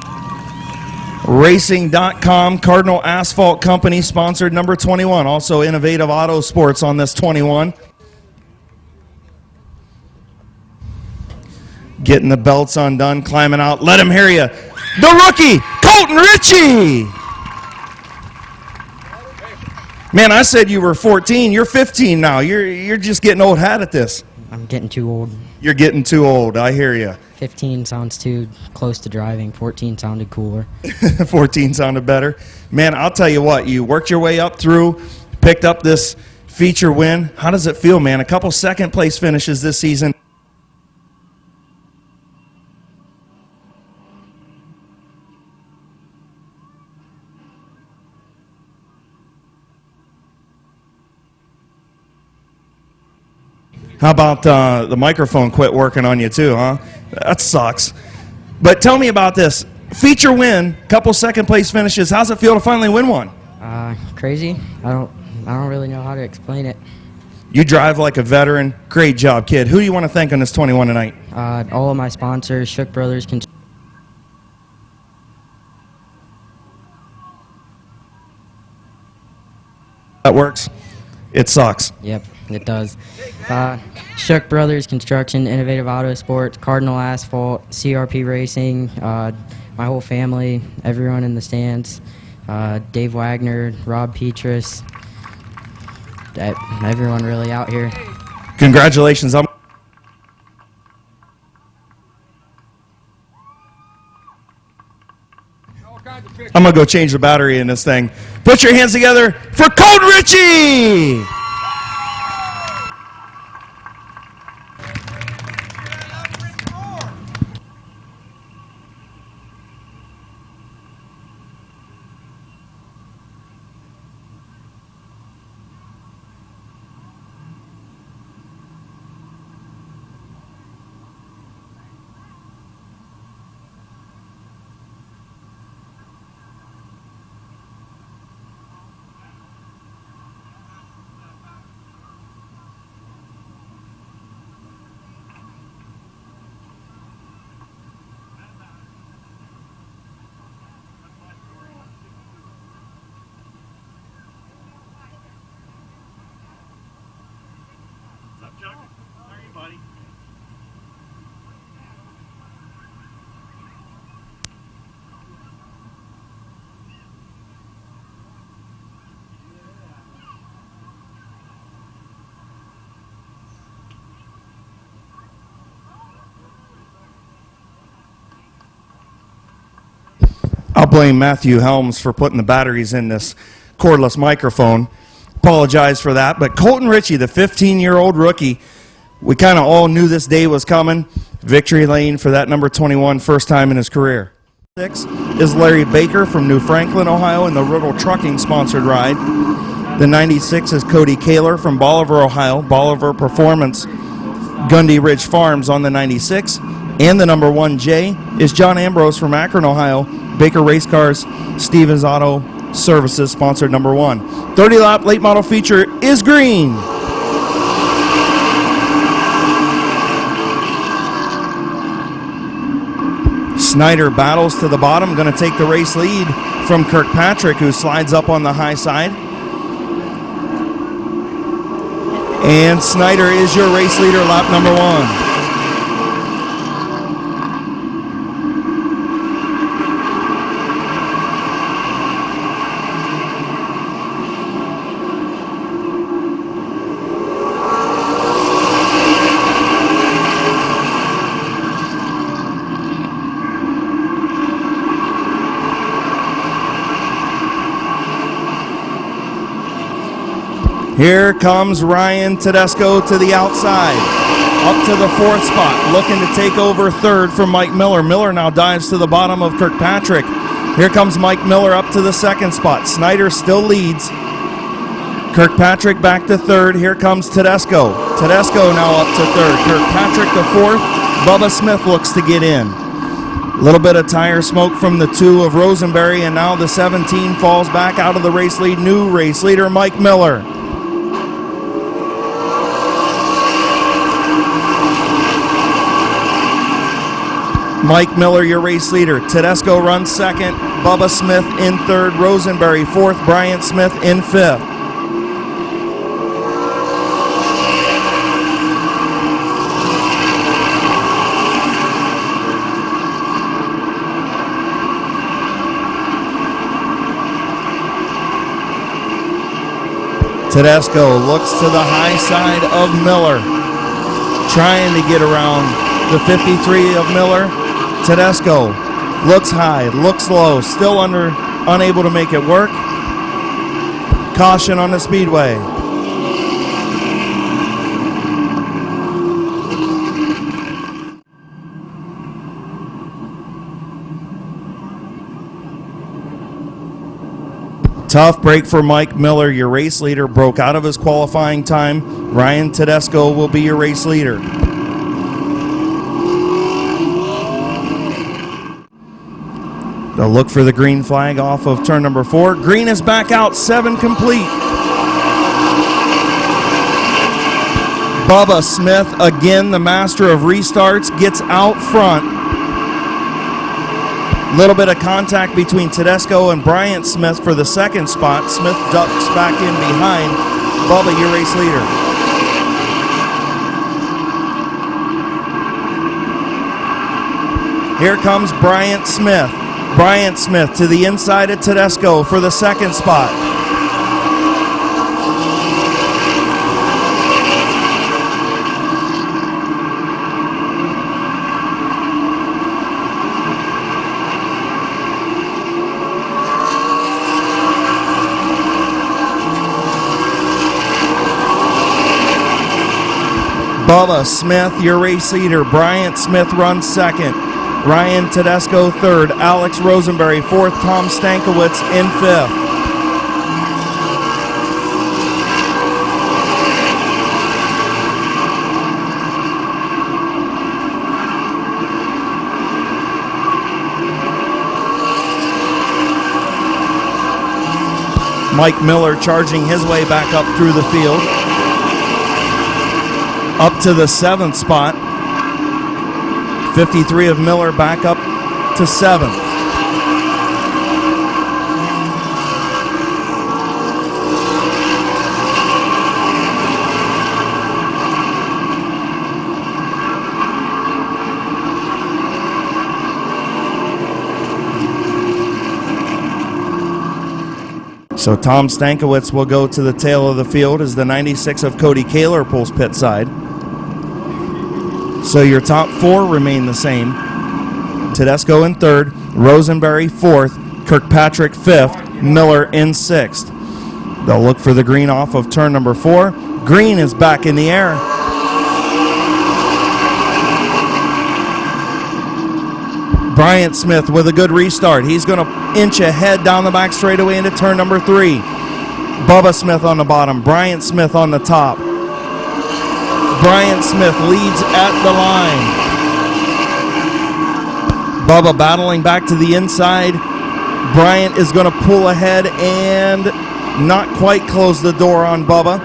Racing.com Cardinal Asphalt Company sponsored number 21. Also Innovative Auto Sports on this 21. Getting the belts undone, climbing out. Let him hear you. The rookie, Colton Ritchie. Man, I said you were 14. You're 15 now. You're just getting old hat at this. I'm getting too old. You're getting too old. I hear you. 15 sounds too close to driving. 14 sounded cooler. 14 sounded better. Man, I'll tell you what. You worked your way up through, picked up this feature win. How does it feel, man? A couple second place finishes this season. How about the microphone quit working on you too, huh? That sucks. But tell me about this. Feature win, couple second place finishes. How's it feel to finally win one? Crazy. I don't really know how to explain it. You drive like a veteran. Great job, kid. Who do you want to thank on this 21 tonight? All of my sponsors, Shook Brothers. That works. It sucks. Yep, it does. Shook Brothers Construction, Innovative Auto Sports, Cardinal Asphalt, CRP Racing, my whole family, everyone in the stands, Dave Wagner, Rob Petrus, everyone really out here. Congratulations. I'm going to go change the battery in this thing. Put your hands together for Colton Ritchie! I'll blame Matthew Helms for putting the batteries in this cordless microphone. Apologize for that. But Colton Ritchie, the 15-year-old rookie, we kind of all knew this day was coming. Victory lane for that number 21, first time in his career. 6 is Larry Baker from New Franklin, Ohio, in the Riddle Trucking sponsored ride. The 96 is Cody Kaler from Bolivar, Ohio, Bolivar Performance, Gundy Ridge Farms on the 96. And the number 1J is John Ambrose from Akron, Ohio, Baker Race Cars, Stevens Auto Services, sponsored number 1. 30-lap late model feature is green. Snyder battles to the bottom, going to take the race lead from Kirkpatrick, who slides up on the high side. And Snyder is your race leader, lap number 1. Here comes Ryan Tedesco to the outside. Up to the 4th spot, looking to take over 3rd from Mike Miller. Miller now dives to the bottom of Kirkpatrick. Here comes Mike Miller up to the 2nd spot. Snyder still leads. Kirkpatrick back to 3rd. Here comes Tedesco. Tedesco now up to 3rd. Kirkpatrick to 4th. Bubba Smith looks to get in. A little bit of tire smoke from the 2 of Rosenberry, and now the 17 falls back out of the race lead. New race leader, Mike Miller. Mike Miller, your race leader. Tedesco runs 2nd. Bubba Smith in 3rd. Rosenberry 4th. Bryant Smith in 5th. Tedesco looks to the high side of Miller, trying to get around the 53 of Miller. Tedesco looks high, looks low, still unable to make it work. Caution on the speedway. Tough break for Mike Miller, your race leader, broke out of his qualifying time. Ryan Tedesco will be your race leader. They'll look for the green flag off of turn number 4. Green is back out, 7 complete. Bubba Smith, again the master of restarts, gets out front. Little bit of contact between Tedesco and Bryant Smith for the 2nd spot. Smith ducks back in behind. Bubba, your race leader. Here comes Bryant Smith. Bryant Smith to the inside of Tedesco for the 2nd spot. Bubba Smith, your race leader. Bryant Smith runs 2nd. Ryan Tedesco 3rd. Alex Rosenberry 4th. Tom Stankiewicz in 5th. Mike Miller charging his way back up through the field. Up to the 7th spot. 53 of Miller back up to 7th. So Tom Stankiewicz will go to the tail of the field as the 96 of Cody Kaler pulls pit side. So your top 4 remain the same. Tedesco in 3rd, Rosenberry 4th, Kirkpatrick 5th, Miller in 6th. They'll look for the green off of turn number 4. Green is back in the air. Bryant Smith with a good restart. He's going to inch ahead down the back straightaway into turn number 3. Bubba Smith on the bottom, Bryant Smith on the top. Bryant Smith leads at the line. Bubba battling back to the inside. Bryant is going to pull ahead and not quite close the door on Bubba.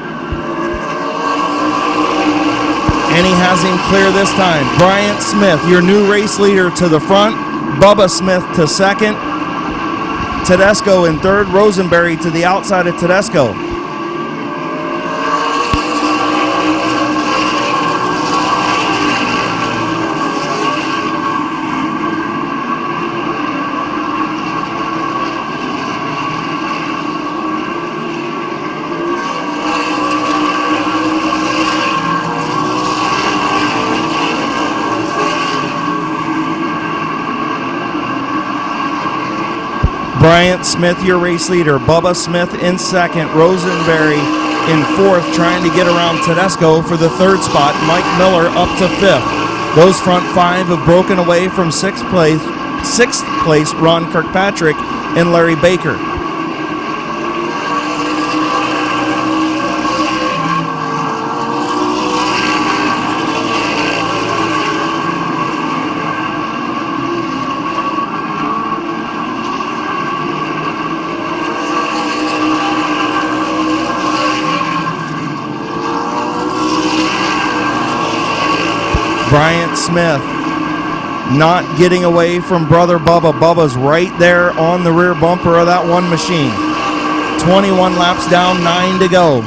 And he has him clear this time. Bryant Smith, your new race leader, to the front. Bubba Smith to 2nd. Tedesco in 3rd. Rosenberry to the outside of Tedesco. Bryant Smith, your race leader. Bubba Smith in 2nd. Rosenberry in fourth, trying to get around Tedesco for the third spot. Mike Miller up to fifth. Those front five have broken away from sixth place, Ron Kirkpatrick and Larry Baker. Bryant Smith not getting away from brother Bubba. Bubba's right there on the rear bumper of that one machine. 21 laps down, 9 to go.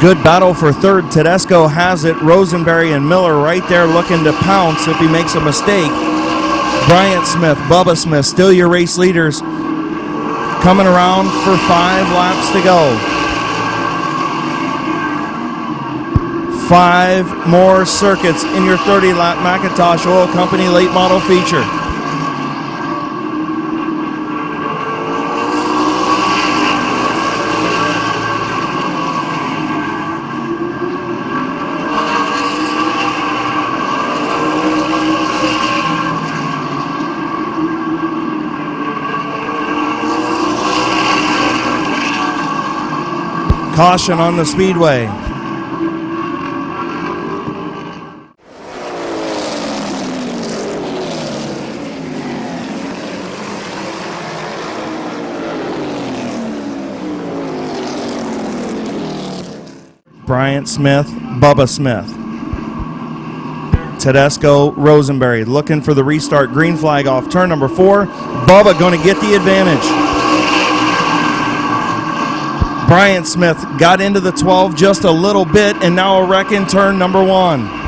Good battle for third. Tedesco has it. Rosenberry and Miller right there looking to pounce if he makes a mistake. Bryant Smith, Bubba Smith, still your race leaders. Coming around for 5 laps to go. 5 more circuits in your 30-lap McIntosh Oil Company late model feature. Caution on the speedway. Bryant Smith, Bubba Smith. Tedesco, Rosenberry looking for the restart. Green flag off turn number 4. Bubba going to get the advantage. Bryant Smith got into the 12 just a little bit, and now a wreck in turn number 1.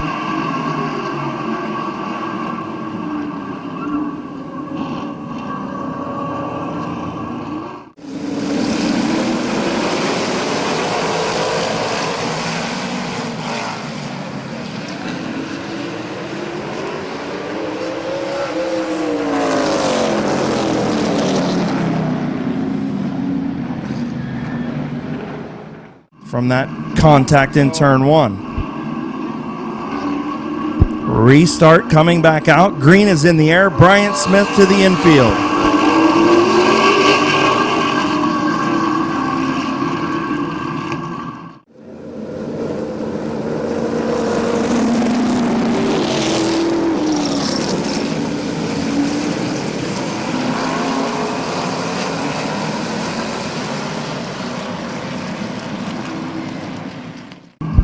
From that contact in turn 1. Restart coming back out. Green is in the air. Bryant Smith to the infield.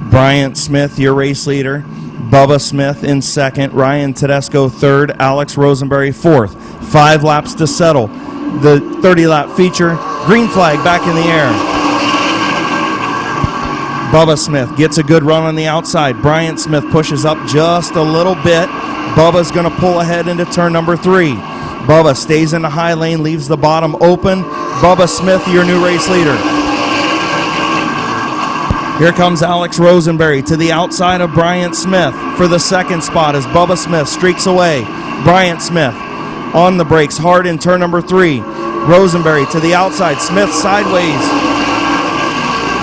Bryant Smith, your race leader. Bubba Smith in second. Ryan Tedesco third. Alex Rosenberry fourth. 5 laps to settle. The 30-lap feature. Green flag back in the air. Bubba Smith gets a good run on the outside. Bryant Smith pushes up just a little bit. Bubba's going to pull ahead into turn number 3. Bubba stays in the high lane, leaves the bottom open. Bubba Smith, your new race leader. Here comes Alex Rosenberry to the outside of Bryant Smith for the second spot as Bubba Smith streaks away. Bryant Smith on the brakes hard in turn number 3. Rosenberry to the outside. Smith sideways.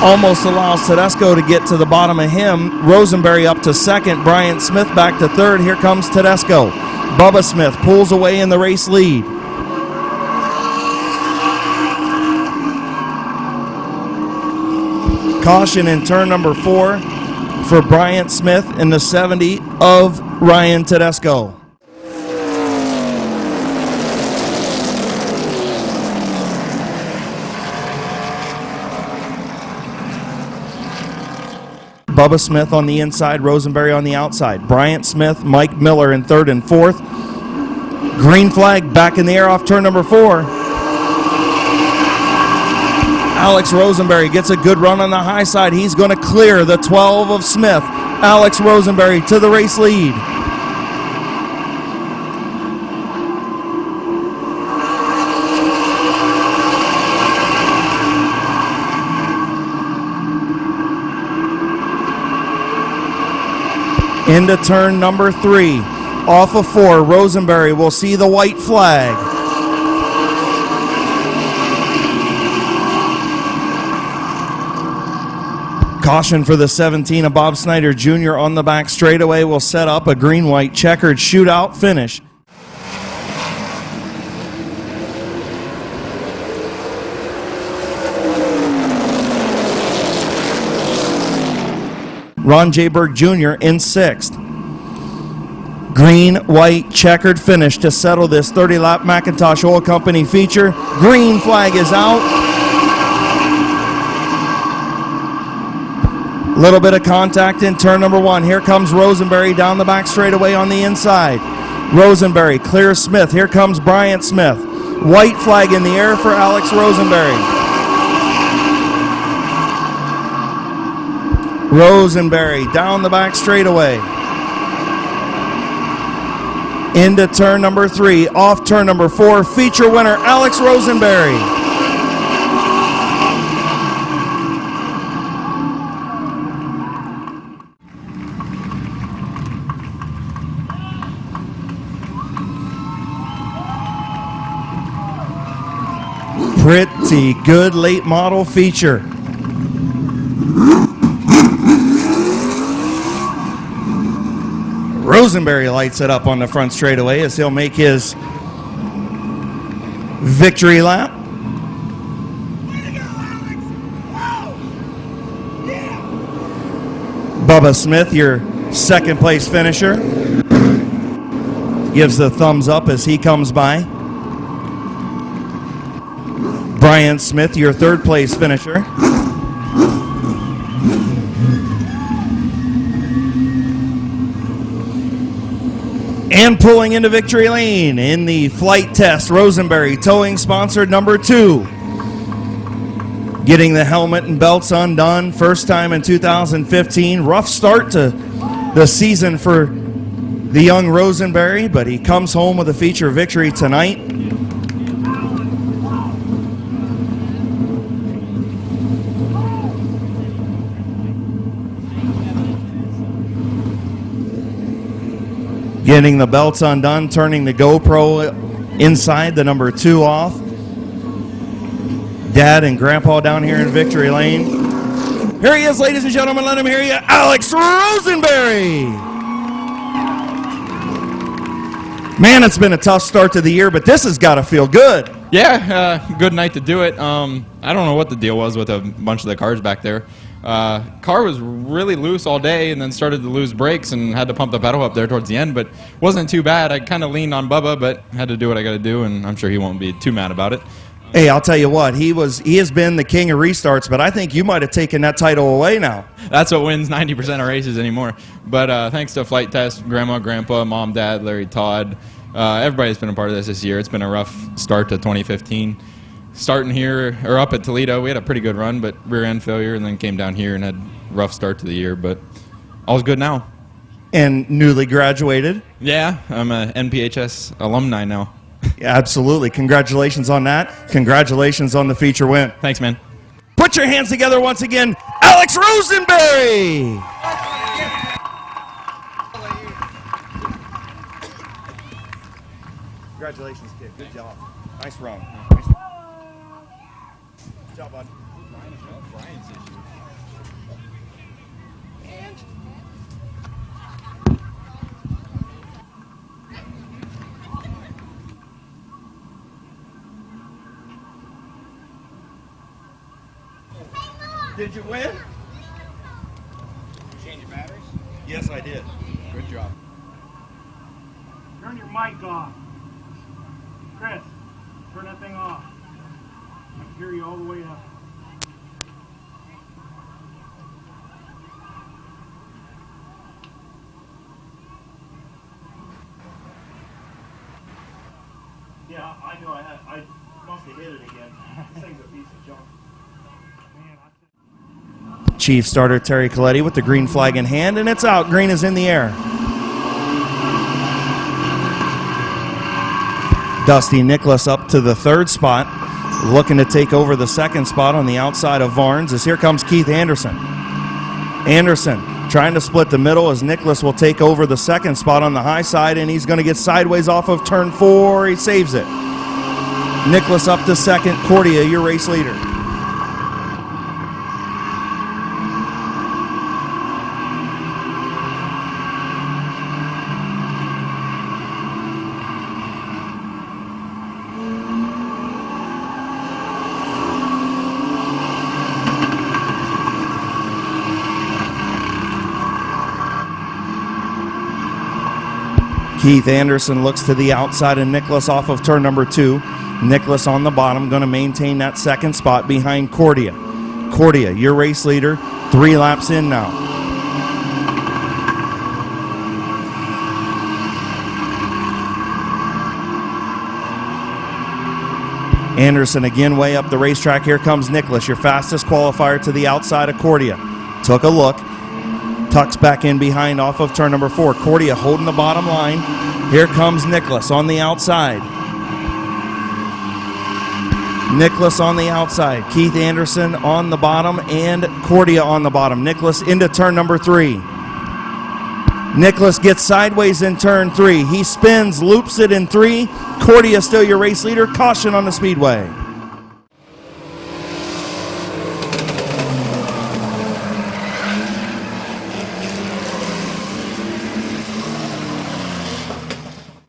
Almost allows Tedesco to get to the bottom of him. Rosenberry up to second. Bryant Smith back to third. Here comes Tedesco. Bubba Smith pulls away in the race lead. Caution in turn number 4 for Bryant Smith in the 70 of Ryan Tedesco. Bubba Smith on the inside, Rosenberry on the outside. Bryant Smith, Mike Miller in third and fourth. Green flag back in the air off turn number 4. Alex Rosenberry gets a good run on the high side. He's going to clear the 12 of Smith. Alex Rosenberry to the race lead. Into turn number 3. Off of 4, Rosenberry will see the white flag. Caution for the 17 of Bob Snyder Jr. on the back straightaway will set up a green-white checkered shootout finish. Ron J. Berg Jr. in 6th. Green, white, checkered finish to settle this 30-lap McIntosh Oil Company feature. Green flag is out. Little bit of contact in turn number 1. Here comes Rosenberry down the back straightaway on the inside. Rosenberry clears Smith. Here comes Bryant Smith. White flag in the air for Alex Rosenberry. Rosenberry down the back straightaway. Into turn number 3, off turn number 4, feature winner Alex Rosenberry. Pretty good late model feature. Rosenberry lights it up on the front straightaway as he'll make his victory lap. Bubba Smith, your second place finisher, gives the thumbs up as he comes by. Brian Smith, your third place finisher. And pulling into victory lane in the flight test, Rosenberry towing sponsor number 2. Getting the helmet and belts undone, first time in 2015. Rough start to the season for the young Rosenberry, but he comes home with a feature victory tonight. Getting the belts undone, turning the GoPro inside the number 2 off. Dad and Grandpa down here in victory lane. Here he is, ladies and gentlemen. Let him hear you, Alex Rosenberry. Man, it's been a tough start to the year, but this has got to feel good. Yeah, good night to do it. I don't know what the deal was with a bunch of the cars back there. Car was really loose all day and then started to lose brakes and had to pump the pedal up there towards the end, but wasn't too bad. I kind of leaned on Bubba, but had to do what I got to do, and I'm sure he won't be too mad about it. Hey, I'll tell you what, he has been the king of restarts, but I think you might have taken that title away now. That's what wins 90% of races anymore. But thanks to Flight Test, Grandma, Grandpa, Mom, Dad, Larry, Todd, everybody's been a part of this year. It's been a rough start to 2015. Starting here, or up at Toledo, we had a pretty good run, but rear end failure, and then came down here and had a rough start to the year, but all's good now. And newly graduated. Yeah, I'm a NPHS alumni now. Yeah, absolutely. Congratulations on that. Congratulations on the feature win. Thanks, man. Put your hands together once again, Alex Rosenberry. Congratulations, kid. Good job. Nice run. Nice run. Good job, bud. Brian's issue. Did you win? Change your batteries? Yes, I did. Good job. Turn your mic off. Chris, turn that thing off. I can hear you all the way up. Yeah, I know I must have hit it again. This thing's a piece of junk. Chief starter Terry Coletti with the green flag in hand, and it's out. Green is in the air. Dusty Nicholas up to the third spot, looking to take over the second spot on the outside of Varnes as here comes Keith Anderson. Anderson trying to split the middle as Nicholas will take over the second spot on the high side, and he's going to get sideways off of turn 4. He saves it. Nicholas up to second. Cordia, your race leader. Keith Anderson looks to the outside of Nicholas off of turn number 2. Nicholas on the bottom, going to maintain that second spot behind Cordia. Cordia, your race leader, 3 laps in now. Anderson again way up the racetrack. Here comes Nicholas, your fastest qualifier to the outside of Cordia. Took a look. Tucks back in behind off of turn number 4. Cordia holding the bottom line. Here comes Nicholas on the outside. Nicholas on the outside. Keith Anderson on the bottom and Cordia on the bottom. Nicholas into turn number 3. Nicholas gets sideways in turn 3. He spins, loops it in 3. Cordia still your race leader. Caution on the speedway.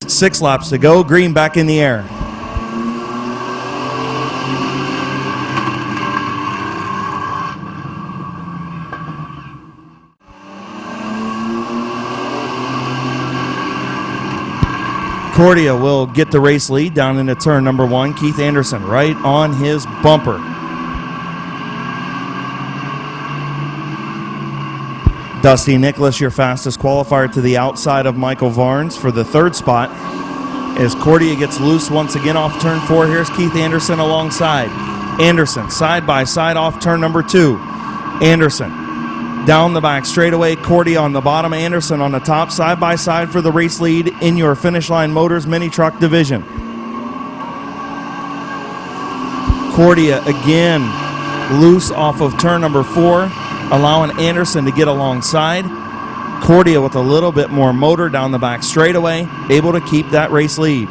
Six laps to go. Green back in the air. Cordia will get the race lead down into turn number 1. Keith Anderson right on his bumper. Dusty Nicholas, your fastest qualifier to the outside of Michael Varnes for the third spot. As Cordia gets loose once again off turn 4, here's Keith Anderson alongside. Anderson side by side off turn number 2. Anderson down the back straightaway. Cordia on the bottom. Anderson on the top, side by side for the race lead in your Finish Line Motors mini truck division. Cordia again loose off of turn number 4. Allowing Anderson to get alongside. Cordia with a little bit more motor down the back straightaway, able to keep that race lead.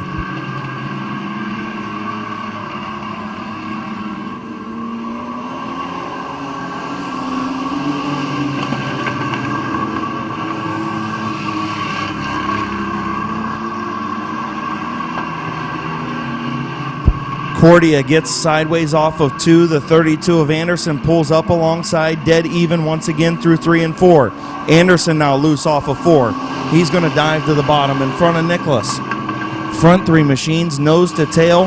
Cordia gets sideways off of 2. The 32 of Anderson pulls up alongside, dead even once again through 3 and 4. Anderson now loose off of 4. He's going to dive to the bottom in front of Nicholas. Front 3 machines, nose to tail.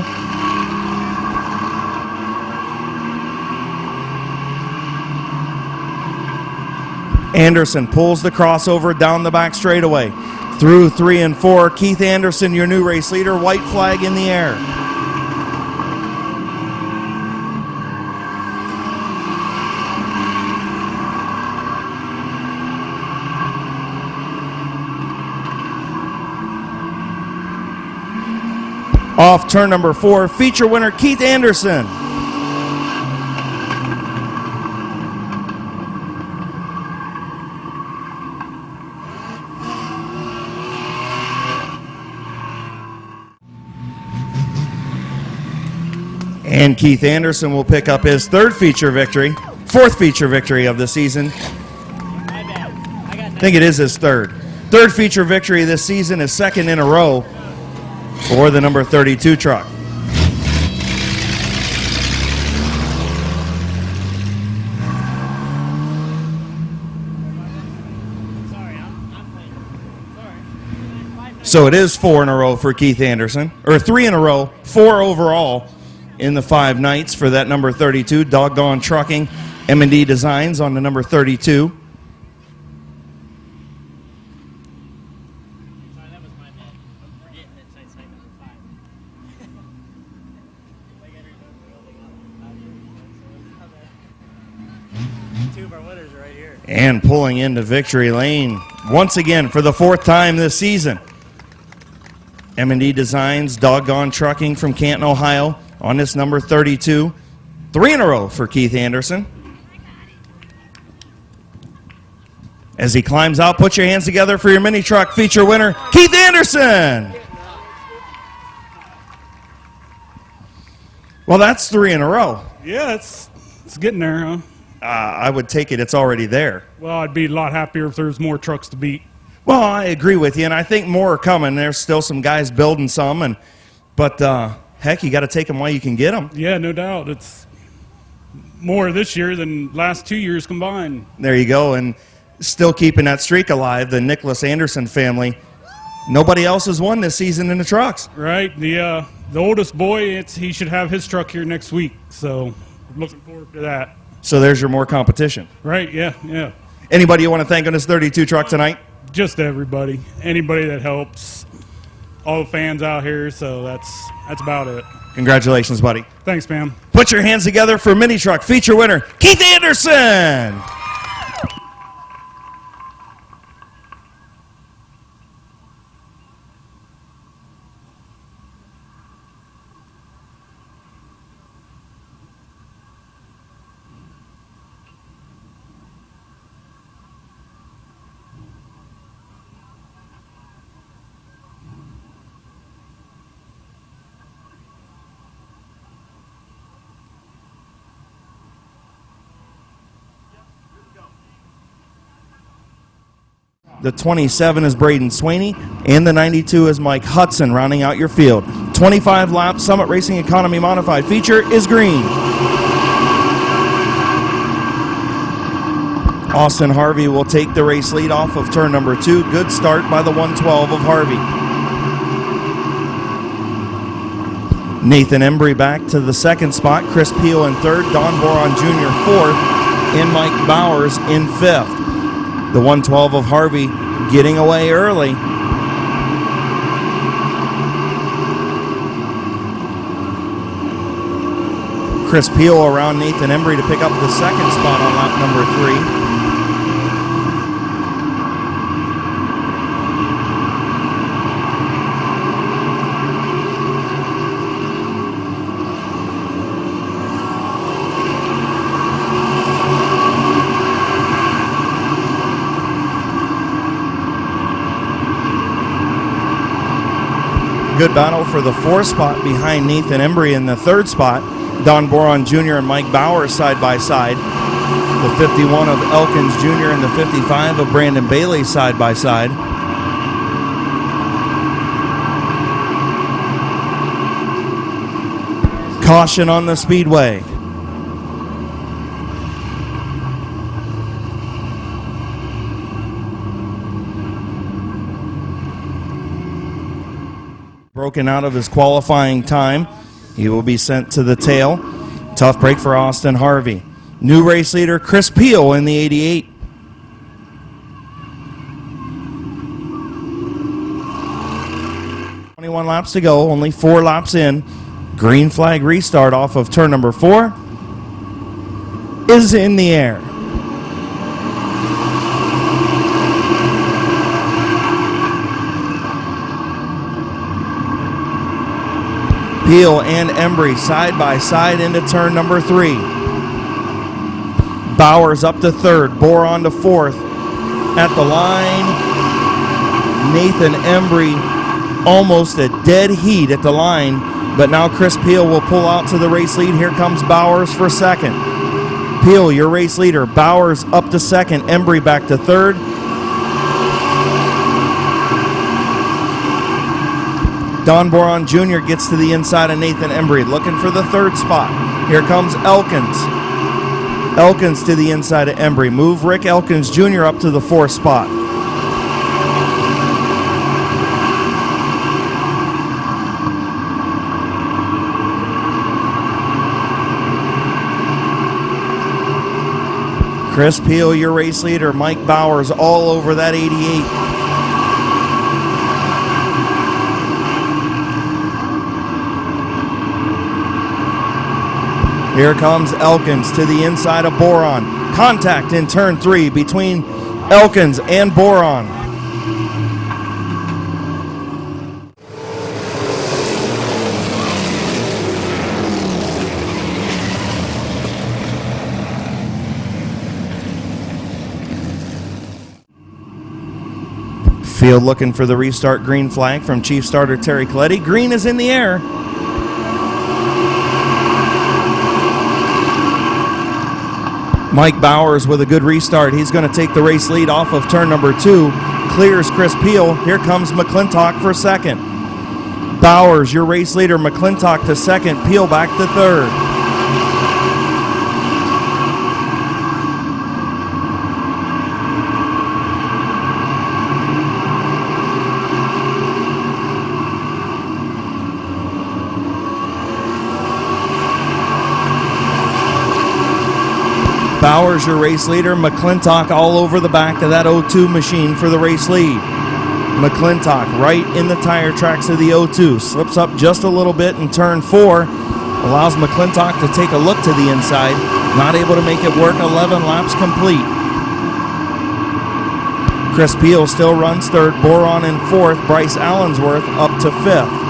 Anderson pulls the crossover down the back straightaway. Through 3 and 4, Keith Anderson, your new race leader, white flag in the air. Off turn number 4, feature winner Keith Anderson. And Keith Anderson will pick up his fourth feature victory of the season. I think it is his third. Third feature victory this season, his second in a row for the number 32 truck. So it is 4 in a row for Keith Anderson, or 3 in a row, 4 overall in the 5 nights for that number 32. Doggone Trucking, M&D Designs on the number 32. Two of our winners are And pulling into victory lane once again for the 4th time this season. M&D Designs, Doggone Trucking from Canton, Ohio on this number 32. 3 in a row for Keith Anderson. As he climbs out, put your hands together for your mini truck feature winner, Keith Anderson. Well, that's 3 in a row. Yeah, it's getting there, huh? I would take it. It's already there. Well, I'd be a lot happier if there's more trucks to beat. Well, I agree with you, and I think more are coming. There's still some guys building some, but heck, you got to take them while you can get them. Yeah, no doubt. It's more this year than last 2 years combined. There you go, and still keeping that streak alive, the Nicholas Anderson family. Nobody else has won this season in the trucks. Right. The oldest boy, he should have his truck here next week, so looking forward to that. So there's your more competition. Right, yeah. Anybody you want to thank on this 32 truck tonight? Just everybody. Anybody that helps. All the fans out here, so that's about it. Congratulations, buddy. Thanks, man. Put your hands together for mini truck feature winner, Keith Anderson. The 27 is Braden Sweeney, and the 92 is Mike Hudson, rounding out your field. 25-lap Summit Racing Economy Modified feature is green. Austin Harvey will take the race lead off of turn number 2. Good start by the 112 of Harvey. Nathan Embry back to the 2nd spot. Chris Peel in 3rd. Don Boron Jr. 4th. And Mike Bowers in 5th. The 112 of Harvey getting away early. Chris Peel around Nathan Embry to pick up the 2nd spot on lap number 3. Good battle for the 4th spot behind Nathan Embry in the 3rd spot. Don Boron Jr. and Mike Bowers side by side. The 51 of Elkins Jr. and the 55 of Brandon Bailey side by side. Caution on the speedway. Broken out of his qualifying time. He will be sent to the tail. Tough break for Austin Harvey. New race leader Chris Peel in the 88. "21 laps to go, only 4 laps in. Green flag restart off of turn number 4 is in the air. Peel and Embry side by side into turn number 3. Bowers up to 3rd, Boron to 4th. At the line, Nathan Embry almost a dead heat at the line, but now Chris Peel will pull out to the race lead. Here comes Bowers for 2nd. Peel, your race leader. Bowers up to 2nd, Embry back to 3rd. Don Boron Jr. gets to the inside of Nathan Embry, looking for the 3rd spot. Here comes Elkins. Elkins to the inside of Embry. Move Rick Elkins Jr. up to the 4th spot. Chris Peel, your race leader. Mike Bowers all over that 88. Here comes Elkins to the inside of Boron. Contact in turn 3 between Elkins and Boron. Field looking for the restart green flag from Chief Starter Terry Coletti. Green is in the air. Mike Bowers with a good restart. He's going to take the race lead off of turn number 2. Clears Chris Peel. Here comes McClintock for second. Bowers, your race leader. McClintock to second. Peel back to third. Bowers, your race leader. McClintock all over the back of that 0-2 machine for the race lead. McClintock right in the tire tracks of the 0-2. Slips up just a little bit in turn 4. Allows McClintock to take a look to the inside. Not able to make it work. 11 laps complete. Chris Peel still runs third. Boron in fourth. Bryce Allensworth up to fifth.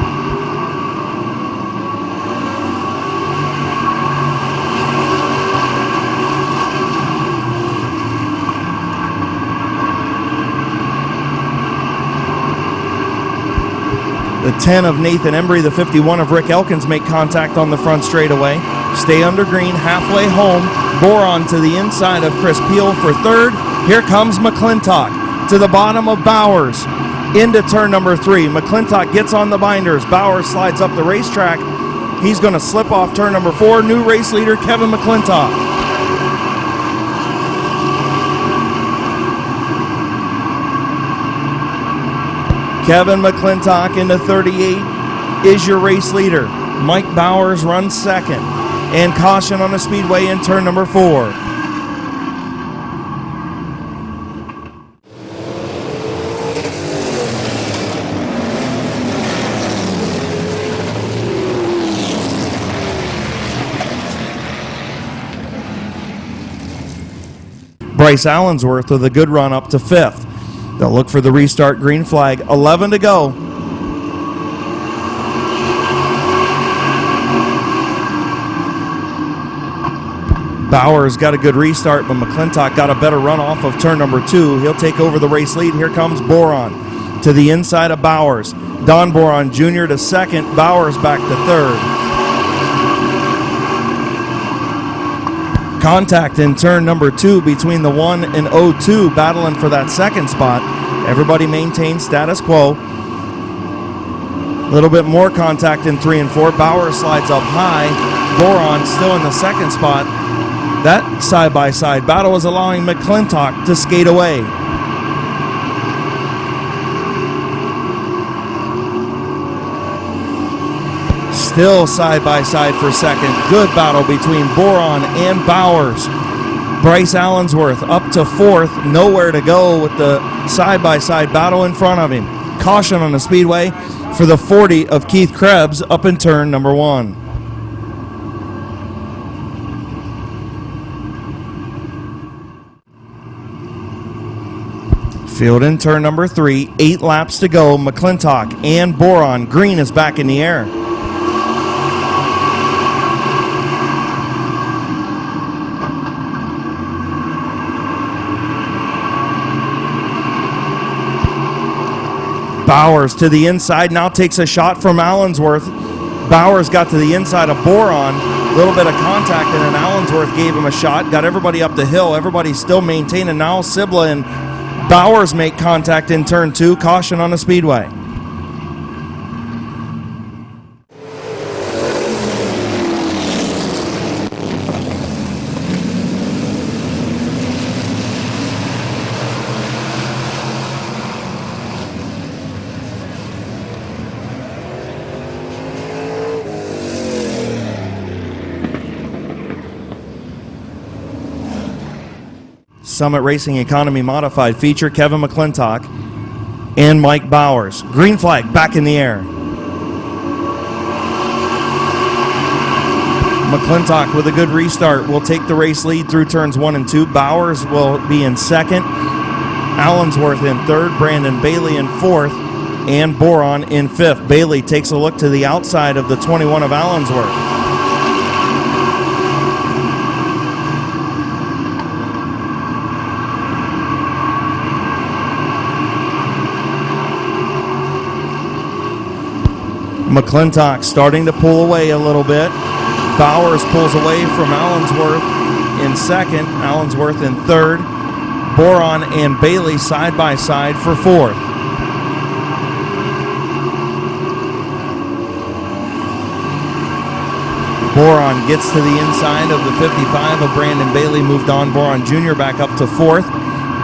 The 10 of Nathan Embry, the 51 of Rick Elkins make contact on the front straightaway. Stay under green, halfway home. Boron to the inside of Chris Peel for third. Here comes McClintock to the bottom of Bowers into turn number 3. McClintock gets on the binders. Bowers slides up the racetrack. He's going to slip off turn number 4. New race leader Kevin McClintock. Kevin McClintock into 38 is your race leader. Mike Bowers runs second. And caution on the speedway in turn number 4. Bryce Allensworth with a good run up to 5th. They'll look for the restart green flag. 11 to go. Bowers got a good restart, but McClintock got a better run off of turn number 2. He'll take over the race lead. Here comes Boron to the inside of Bowers. Don Boron Jr. to second. Bowers back to third. Contact in turn number 2 between the 1 and 0-2, battling for that second spot. Everybody maintains status quo. A little bit more contact in 3 and 4. Bowers slides up high. Boron still in the second spot. That side-by-side battle is allowing McClintock to skate away. Still side-by-side for second. Good battle between Boron and Bowers. Bryce Allensworth up to 4th. Nowhere to go with the side-by-side battle in front of him. Caution on the speedway for the 40 of Keith Krebs up in turn number 1. Field in turn number 3. 8 laps to go. McClintock and Boron. Green is back in the air. Bowers to the inside, now takes a shot from Allensworth. Bowers got to the inside of Boron. A little bit of contact, and then Allensworth gave him a shot. Got everybody up the hill. Everybody's still maintaining. Now Sibla and Bowers make contact in turn 2. Caution on the speedway. Summit Racing Economy Modified feature Kevin McClintock and Mike Bowers. Green flag back in the air. McClintock with a good restart will take the race lead through turns 1 and 2. Bowers will be in second. Allensworth in third. Brandon Bailey in fourth. And Boron in fifth. Bailey takes a look to the outside of the 21 of Allensworth. McClintock starting to pull away a little bit. Bowers pulls away from Allensworth in second. Allensworth in third. Boron and Bailey side by side for fourth. Boron gets to the inside of the 55 of Brandon Bailey. Moved on. Boron Jr. back up to fourth.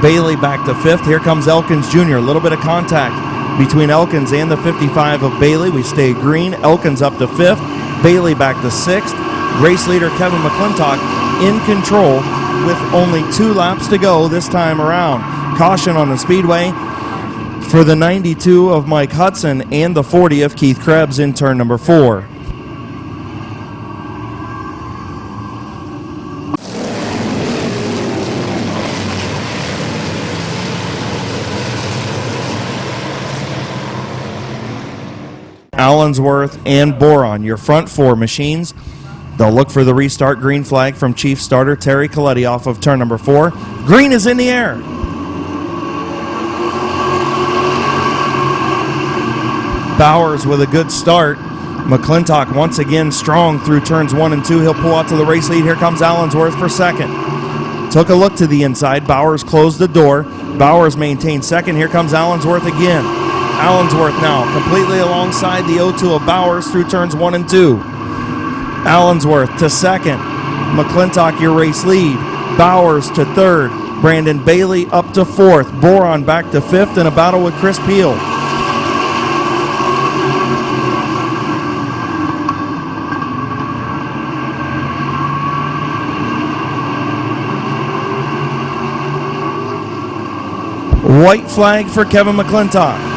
Bailey back to fifth. Here comes Elkins Jr. A little bit of contact between Elkins and the 55 of Bailey. We stay green. Elkins up to fifth. Bailey back to sixth. Race leader Kevin McClintock in control with only 2 laps to go this time around. Caution on the speedway for the 92 of Mike Hudson and the 40 of Keith Krebs in turn number 4. Allensworth and Boron, your front 4 machines. They'll look for the restart green flag from Chief Starter Terry Coletti off of turn number 4. Green is in the air. Bowers with a good start. McClintock once again strong through turns 1 and 2. He'll pull out to the race lead. Here comes Allensworth for second. Took a look to the inside. Bowers closed the door. Bowers maintained second. Here comes Allensworth again. Allensworth now completely alongside the 02 of Bowers through turns 1 and 2. Allensworth to second. McClintock your race lead. Bowers to third. Brandon Bailey up to fourth. Boron back to fifth in a battle with Chris Peel. White flag for Kevin McClintock.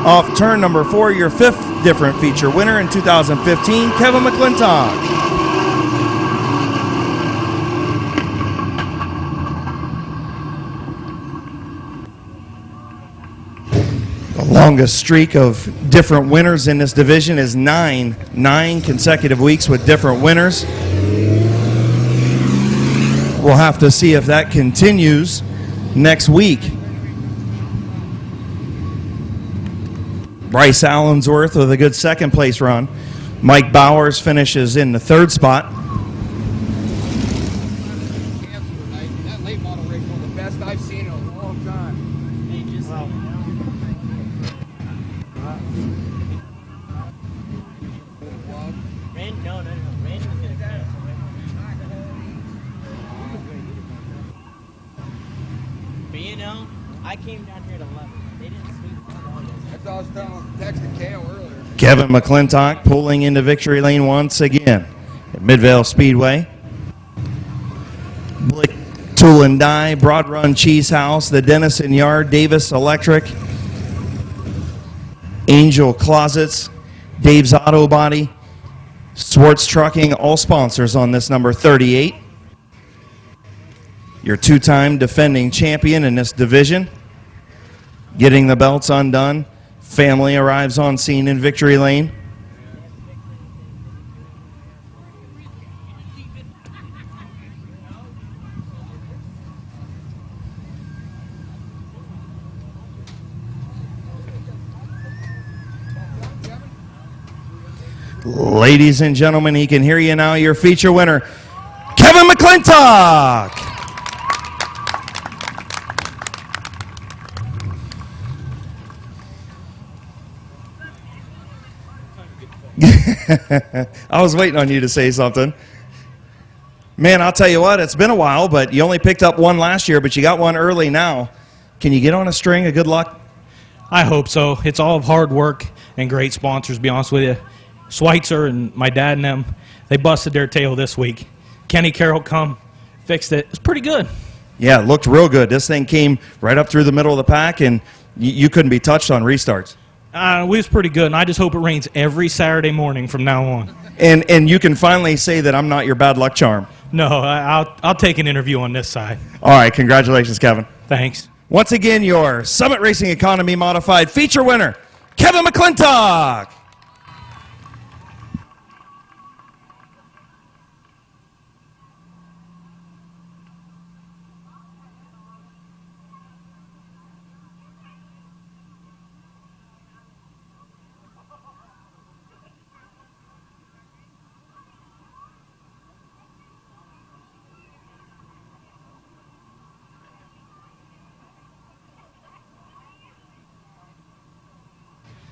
Off turn number 4, your 5th different feature winner in 2015, Kevin McClintock. The longest streak of different winners in this division is 9 consecutive weeks with different winners. We'll have to see if that continues next week. Bryce Allensworth with a good second place run. Mike Bowers finishes in the 3rd spot. That late model race was one of the best I've seen in a long time. But you know, I came down here at 11. They didn't sleep all day. That's all I was texting Kale earlier. Kevin McClintock pulling into victory lane once again at Midvale Speedway. Blick Tool and Die, Broad Run Cheese House, the Dennison Yard, Davis Electric, Angel Closets, Dave's Auto Body, Swartz Trucking, all sponsors on this number 38. Your 2-time defending champion in this division. Getting the belts undone. Family arrives on scene in victory lane. Ladies and gentlemen, he can hear you now. Your feature winner, Kevin McClintock. I was waiting on you to say something. Man, I'll tell you what, it's been a while, but you only picked up one last year, but you got one early now. Can you get on a string of good luck? I hope so. It's all of hard work and great sponsors, to be honest with you. Schweitzer and my dad and them, they busted their tail this week. Kenny Carroll come, fixed it. It's pretty good. Yeah, it looked real good. This thing came right up through the middle of the pack, and you couldn't be touched on restarts. We was pretty good, and I just hope it rains every Saturday morning from now on. And you can finally say that I'm not your bad luck charm. No, I'll take an interview on this side. All right, congratulations, Kevin. Thanks. Once again, your Summit Racing Economy Modified feature winner, Kevin McClintock.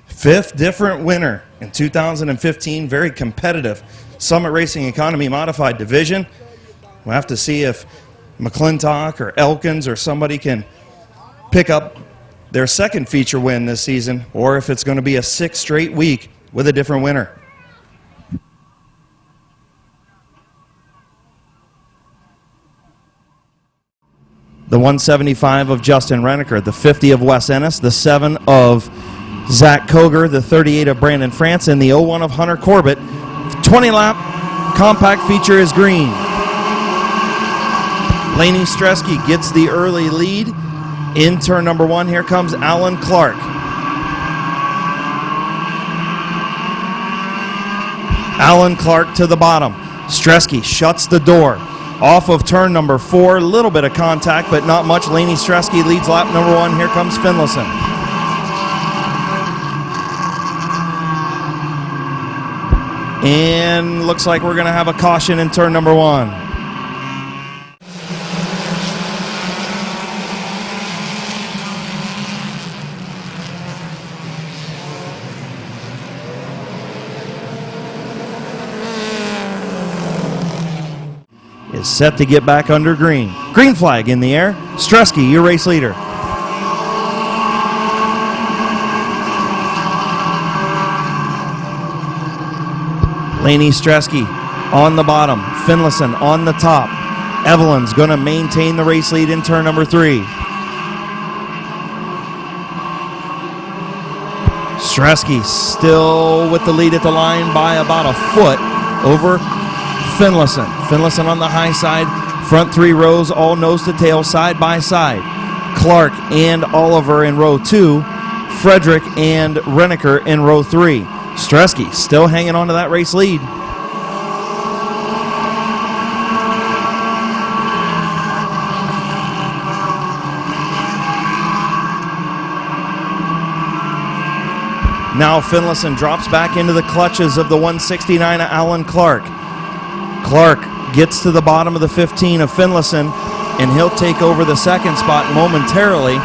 Fifth different winner in 2015, very competitive Summit Racing Economy Modified division. We'll have to see if McClintock or Elkins or somebody can pick up their second feature win this season, or if it's going to be a 6th straight week with a different winner. The 175 of Justin Renneker, the 50 of Wes Ennis, the 7 of Zach Koger, the 38 of Brandon France, and the 01 of Hunter Corbett. 20-lap compact feature is green. Laney Stresky gets the early lead. In turn number 1, here comes Alan Clark. Alan Clark to the bottom. Stresky shuts the door. Off of turn number 4, a little bit of contact, but not much. Laney Stresky leads lap number 1. Here comes Finlayson. And looks like we're going to have a caution in turn number 1. Is set to get back under green. Green flag in the air. Stresky, your race leader. Laney Stresky on the bottom. Finlayson on the top. Evelyn's going to maintain the race lead in turn number 3. Stresky still with the lead at the line by about a foot over Finlayson. Finlayson on the high side. Front 3 rows all nose to tail side by side. Clark and Oliver in row 2. Frederick and Renneker in row 3. Stresky still hanging on to that race lead. Now Finlayson drops back into the clutches of the 169 of Alan Clark. Clark gets to the bottom of the 15 of Finlayson, and he'll take over the second spot momentarily.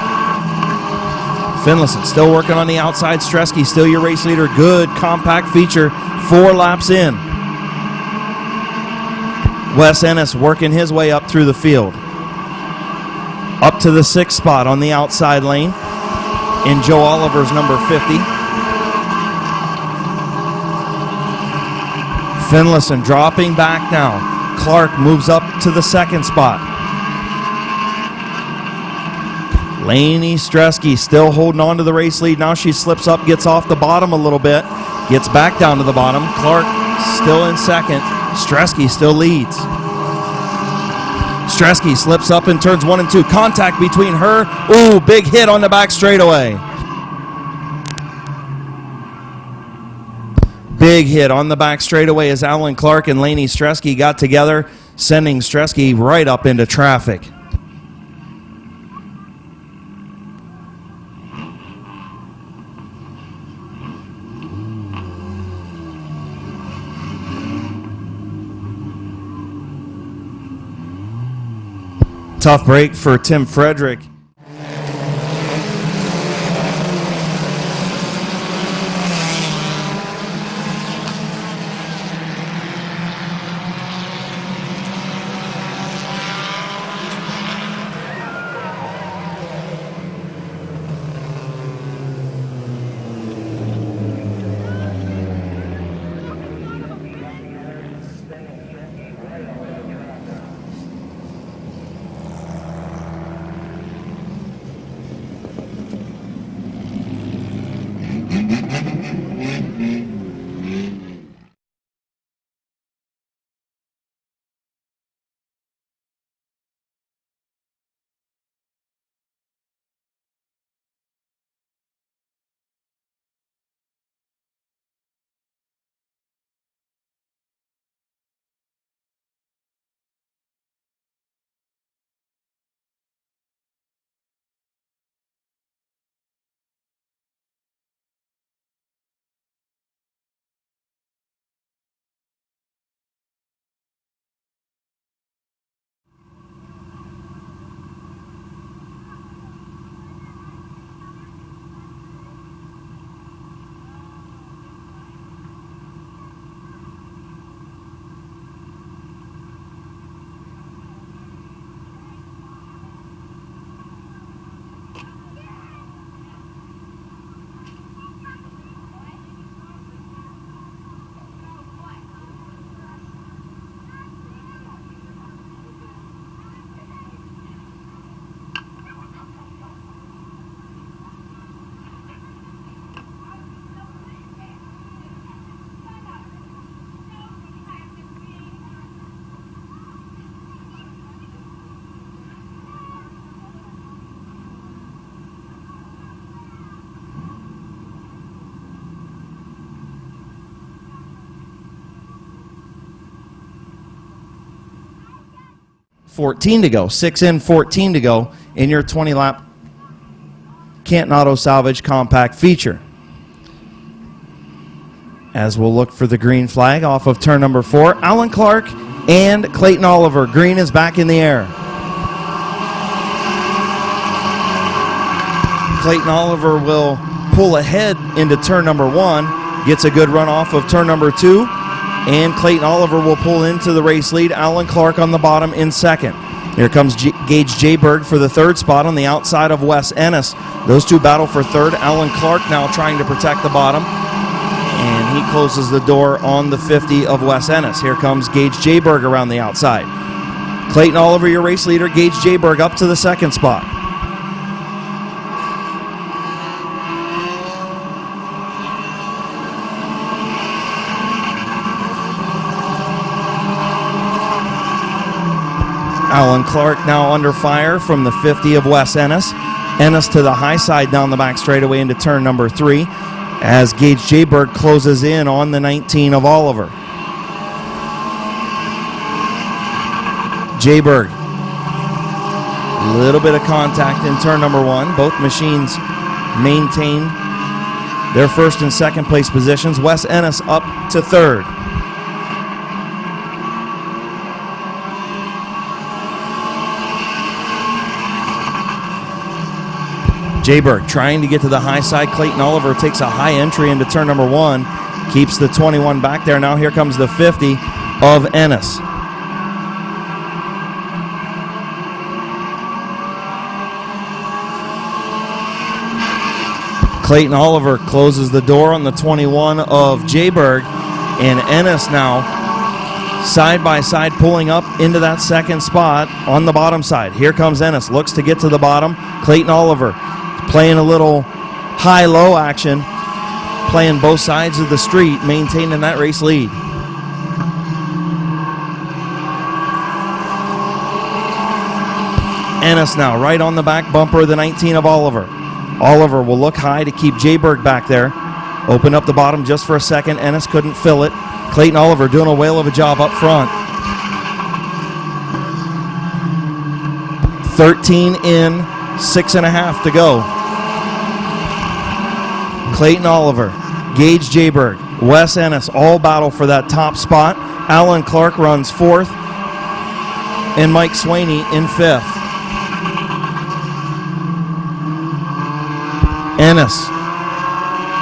Finlayson still working on the outside. Stresky still your race leader. Good compact feature 4 laps in. Wes Ennis working his way up through the field. Up to the 6th spot on the outside lane in Joe Oliver's number 50. Finlayson dropping back now. Clark moves up to the 2nd spot. Laney Stresky still holding on to the race lead. Now she slips up, gets off the bottom a little bit, gets back down to the bottom. Clark still in 2nd. Stresky still leads. Stresky slips up in turns 1 and 2. Contact between her. Ooh, big hit on the back straightaway. Big hit on the back straightaway as Alan Clark and Laney Stresky got together, sending Stresky right up into traffic. Tough break for Tim Frederick. 14 to go. 6 in, 14 to go in your 20-lap Canton Auto Salvage Compact feature. As we'll look for the green flag off of turn number 4, Alan Clark and Clayton Oliver. Green is back in the air. Clayton Oliver will pull ahead into turn number 1, gets a good run off of turn number 2, and Clayton Oliver will pull into the race lead. Alan Clark on the bottom in second. Here comes Gage Jayberg for the third spot on the outside of Wes Ennis. Those two battle for third. Alan Clark now trying to protect the bottom, and he closes the door on the 50 of Wes Ennis. Here comes Gage Jayberg around the outside. Clayton Oliver, your race leader. Gage Jayberg up to the second spot. Alan Clark now under fire from the 50 of Wes Ennis. Ennis to the high side down the back straightaway into turn number 3 as Gage Jayberg closes in on the 19 of Oliver. Jayberg, a little bit of contact in turn number 1. Both machines maintain their first and second place positions. Wes Ennis up to third. Jayberg trying to get to the high side. Clayton Oliver takes a high entry into turn number 1. Keeps the 21 back there. Now here comes the 50 of Ennis. Clayton Oliver closes the door on the 21 of Jayberg. And Ennis now side by side pulling up into that second spot on the bottom side. Here comes Ennis. Looks to get to the bottom. Clayton Oliver playing a little high-low action, playing both sides of the street, maintaining that race lead. Ennis now right on the back bumper of the 19 of Oliver. Oliver will look high to keep Jayberg back there. Open up the bottom just for a second. Ennis couldn't fill it. Clayton Oliver doing a whale of a job up front. 13 in, 6.5 to go. Clayton Oliver, Gage Jayberg, Wes Ennis all battle for that top spot. Alan Clark runs 4th, and Mike Swaney in 5th. Ennis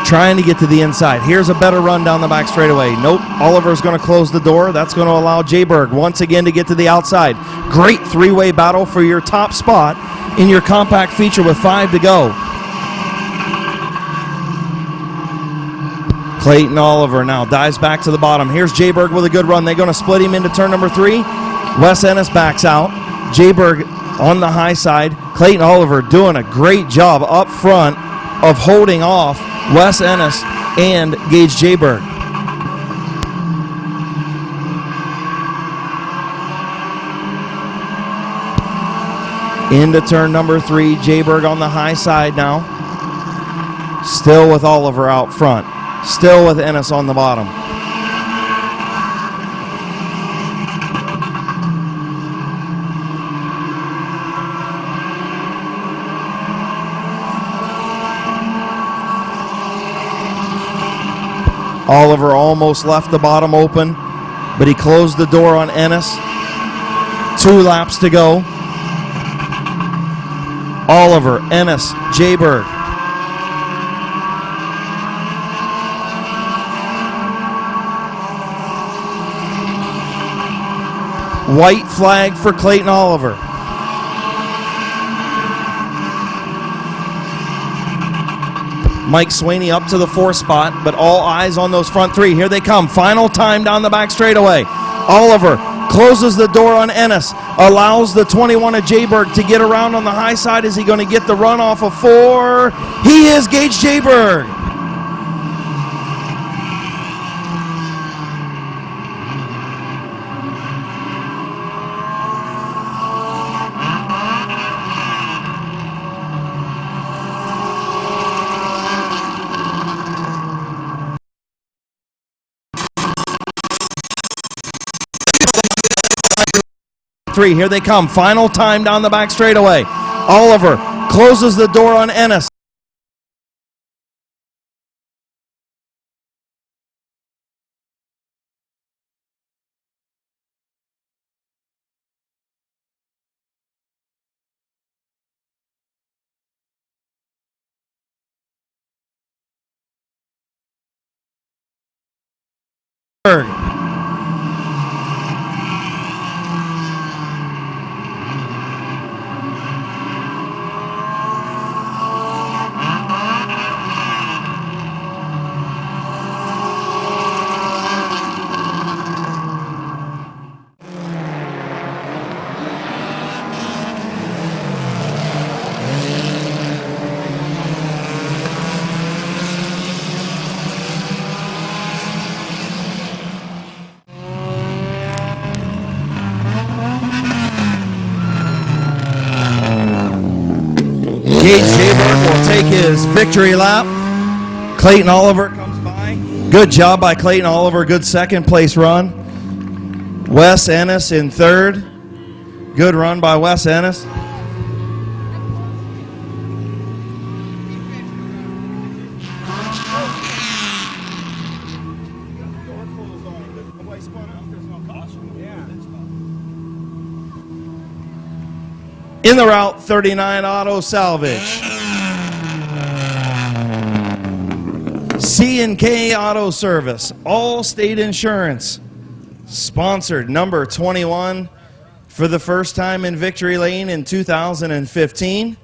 trying to get to the inside. Here's a better run down the back straightaway. Nope, Oliver's going to close the door. That's going to allow Jayberg once again to get to the outside. Great three-way battle for your top spot in your compact feature with 5 to go. Clayton Oliver now dives back to the bottom. Here's Jayberg with a good run. They're going to split him into turn number 3. Wes Ennis backs out. Jayberg on the high side. Clayton Oliver doing a great job up front of holding off Wes Ennis and Gage Jayberg. Into turn number 3. Jayberg on the high side now. Still with Oliver out front. Still with Ennis on the bottom. Oliver almost left the bottom open, but he closed the door on Ennis. 2 laps to go. Oliver, Ennis, Jayberg. White flag for Clayton Oliver. Mike Swaney up to the 4th spot, but all eyes on those front 3. Here they come. Final time down the back straightaway. Oliver closes the door on Ennis, allows the 21 of Jayberg to get around on the high side. Is he going to get the run off of 4? He is. Gage Jayberg. 3. Here they come. Final time down the back straightaway. Oliver closes the door on Ennis. Gage Jayberg will take his victory lap. Clayton Oliver comes by. Good job by Clayton Oliver. Good second place run. Wes Ennis in third. Good run by Wes Ennis. In the Route 39 Auto Salvage. C&K Auto Service. All-State Insurance. Sponsored number 21 for the first time in Victory Lane in 2015.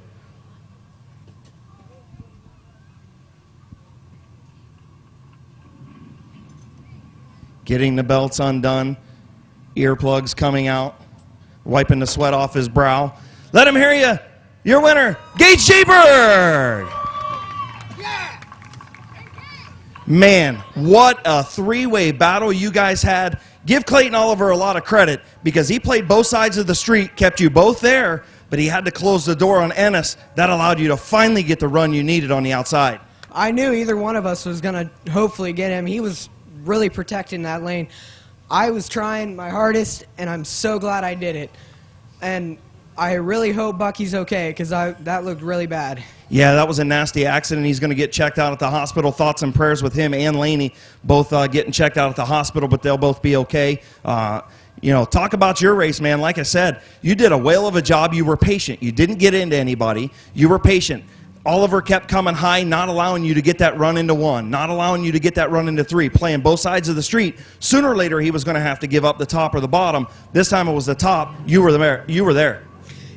Getting the belts undone. Earplugs coming out. Wiping the sweat off his brow. Let him hear you. Your winner, Gage Jayberg. Man, what a three-way battle you guys had. Give Clayton Oliver a lot of credit because he played both sides of the street, kept you both there, but he had to close the door on Ennis. That allowed you to finally get the run you needed on the outside. I knew either one of us was going to hopefully get him. He was really protecting that lane. I was trying my hardest, and I'm so glad I did it. And I really hope Bucky's okay because that looked really bad. Yeah, that was a nasty accident. He's going to get checked out at the hospital. Thoughts and prayers with him and Laney both getting checked out at the hospital, but they'll both be okay. You know, talk about your race, man. Like I said, you did a whale of a job. You were patient. You didn't get into anybody. You were patient. Oliver kept coming high, not allowing you to get that run into 1, not allowing you to get that run into 3, playing both sides of the street. Sooner or later, he was going to have to give up the top or the bottom. This time it was the top. You were there. You were there.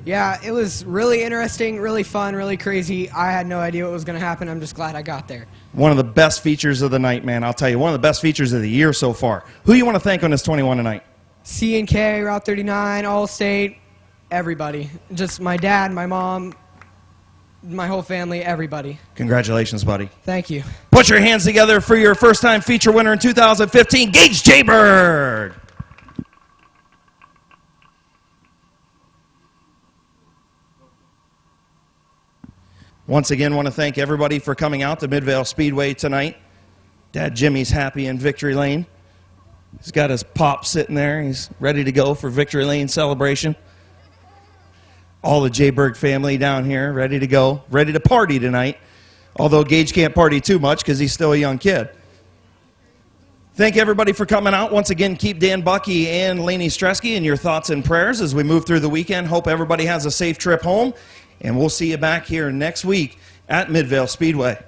Yeah, it was really interesting, really fun, really crazy. I had no idea what was going to happen. I'm just glad I got there. One of the best features of the night, man. I'll tell you, one of the best features of the year so far. Who you want to thank on this 21 tonight? C&K, Route 39, All-State, everybody. Just my dad, my mom, my whole family, everybody. Congratulations, buddy. Thank you. Put your hands together for your first-time feature winner in 2015, Gage Jayberg. Once again, want to thank everybody for coming out to Midvale Speedway tonight. Dad Jimmy's happy in Victory Lane. He's got his pop sitting there. He's ready to go for Victory Lane celebration. All the Jayberg family down here ready to go, ready to party tonight. Although Gage can't party too much because he's still a young kid. Thank everybody for coming out. Once again, keep Dan Bucky and Laney Stresky in your thoughts and prayers as we move through the weekend. Hope everybody has a safe trip home. And we'll see you back here next week at Midvale Speedway.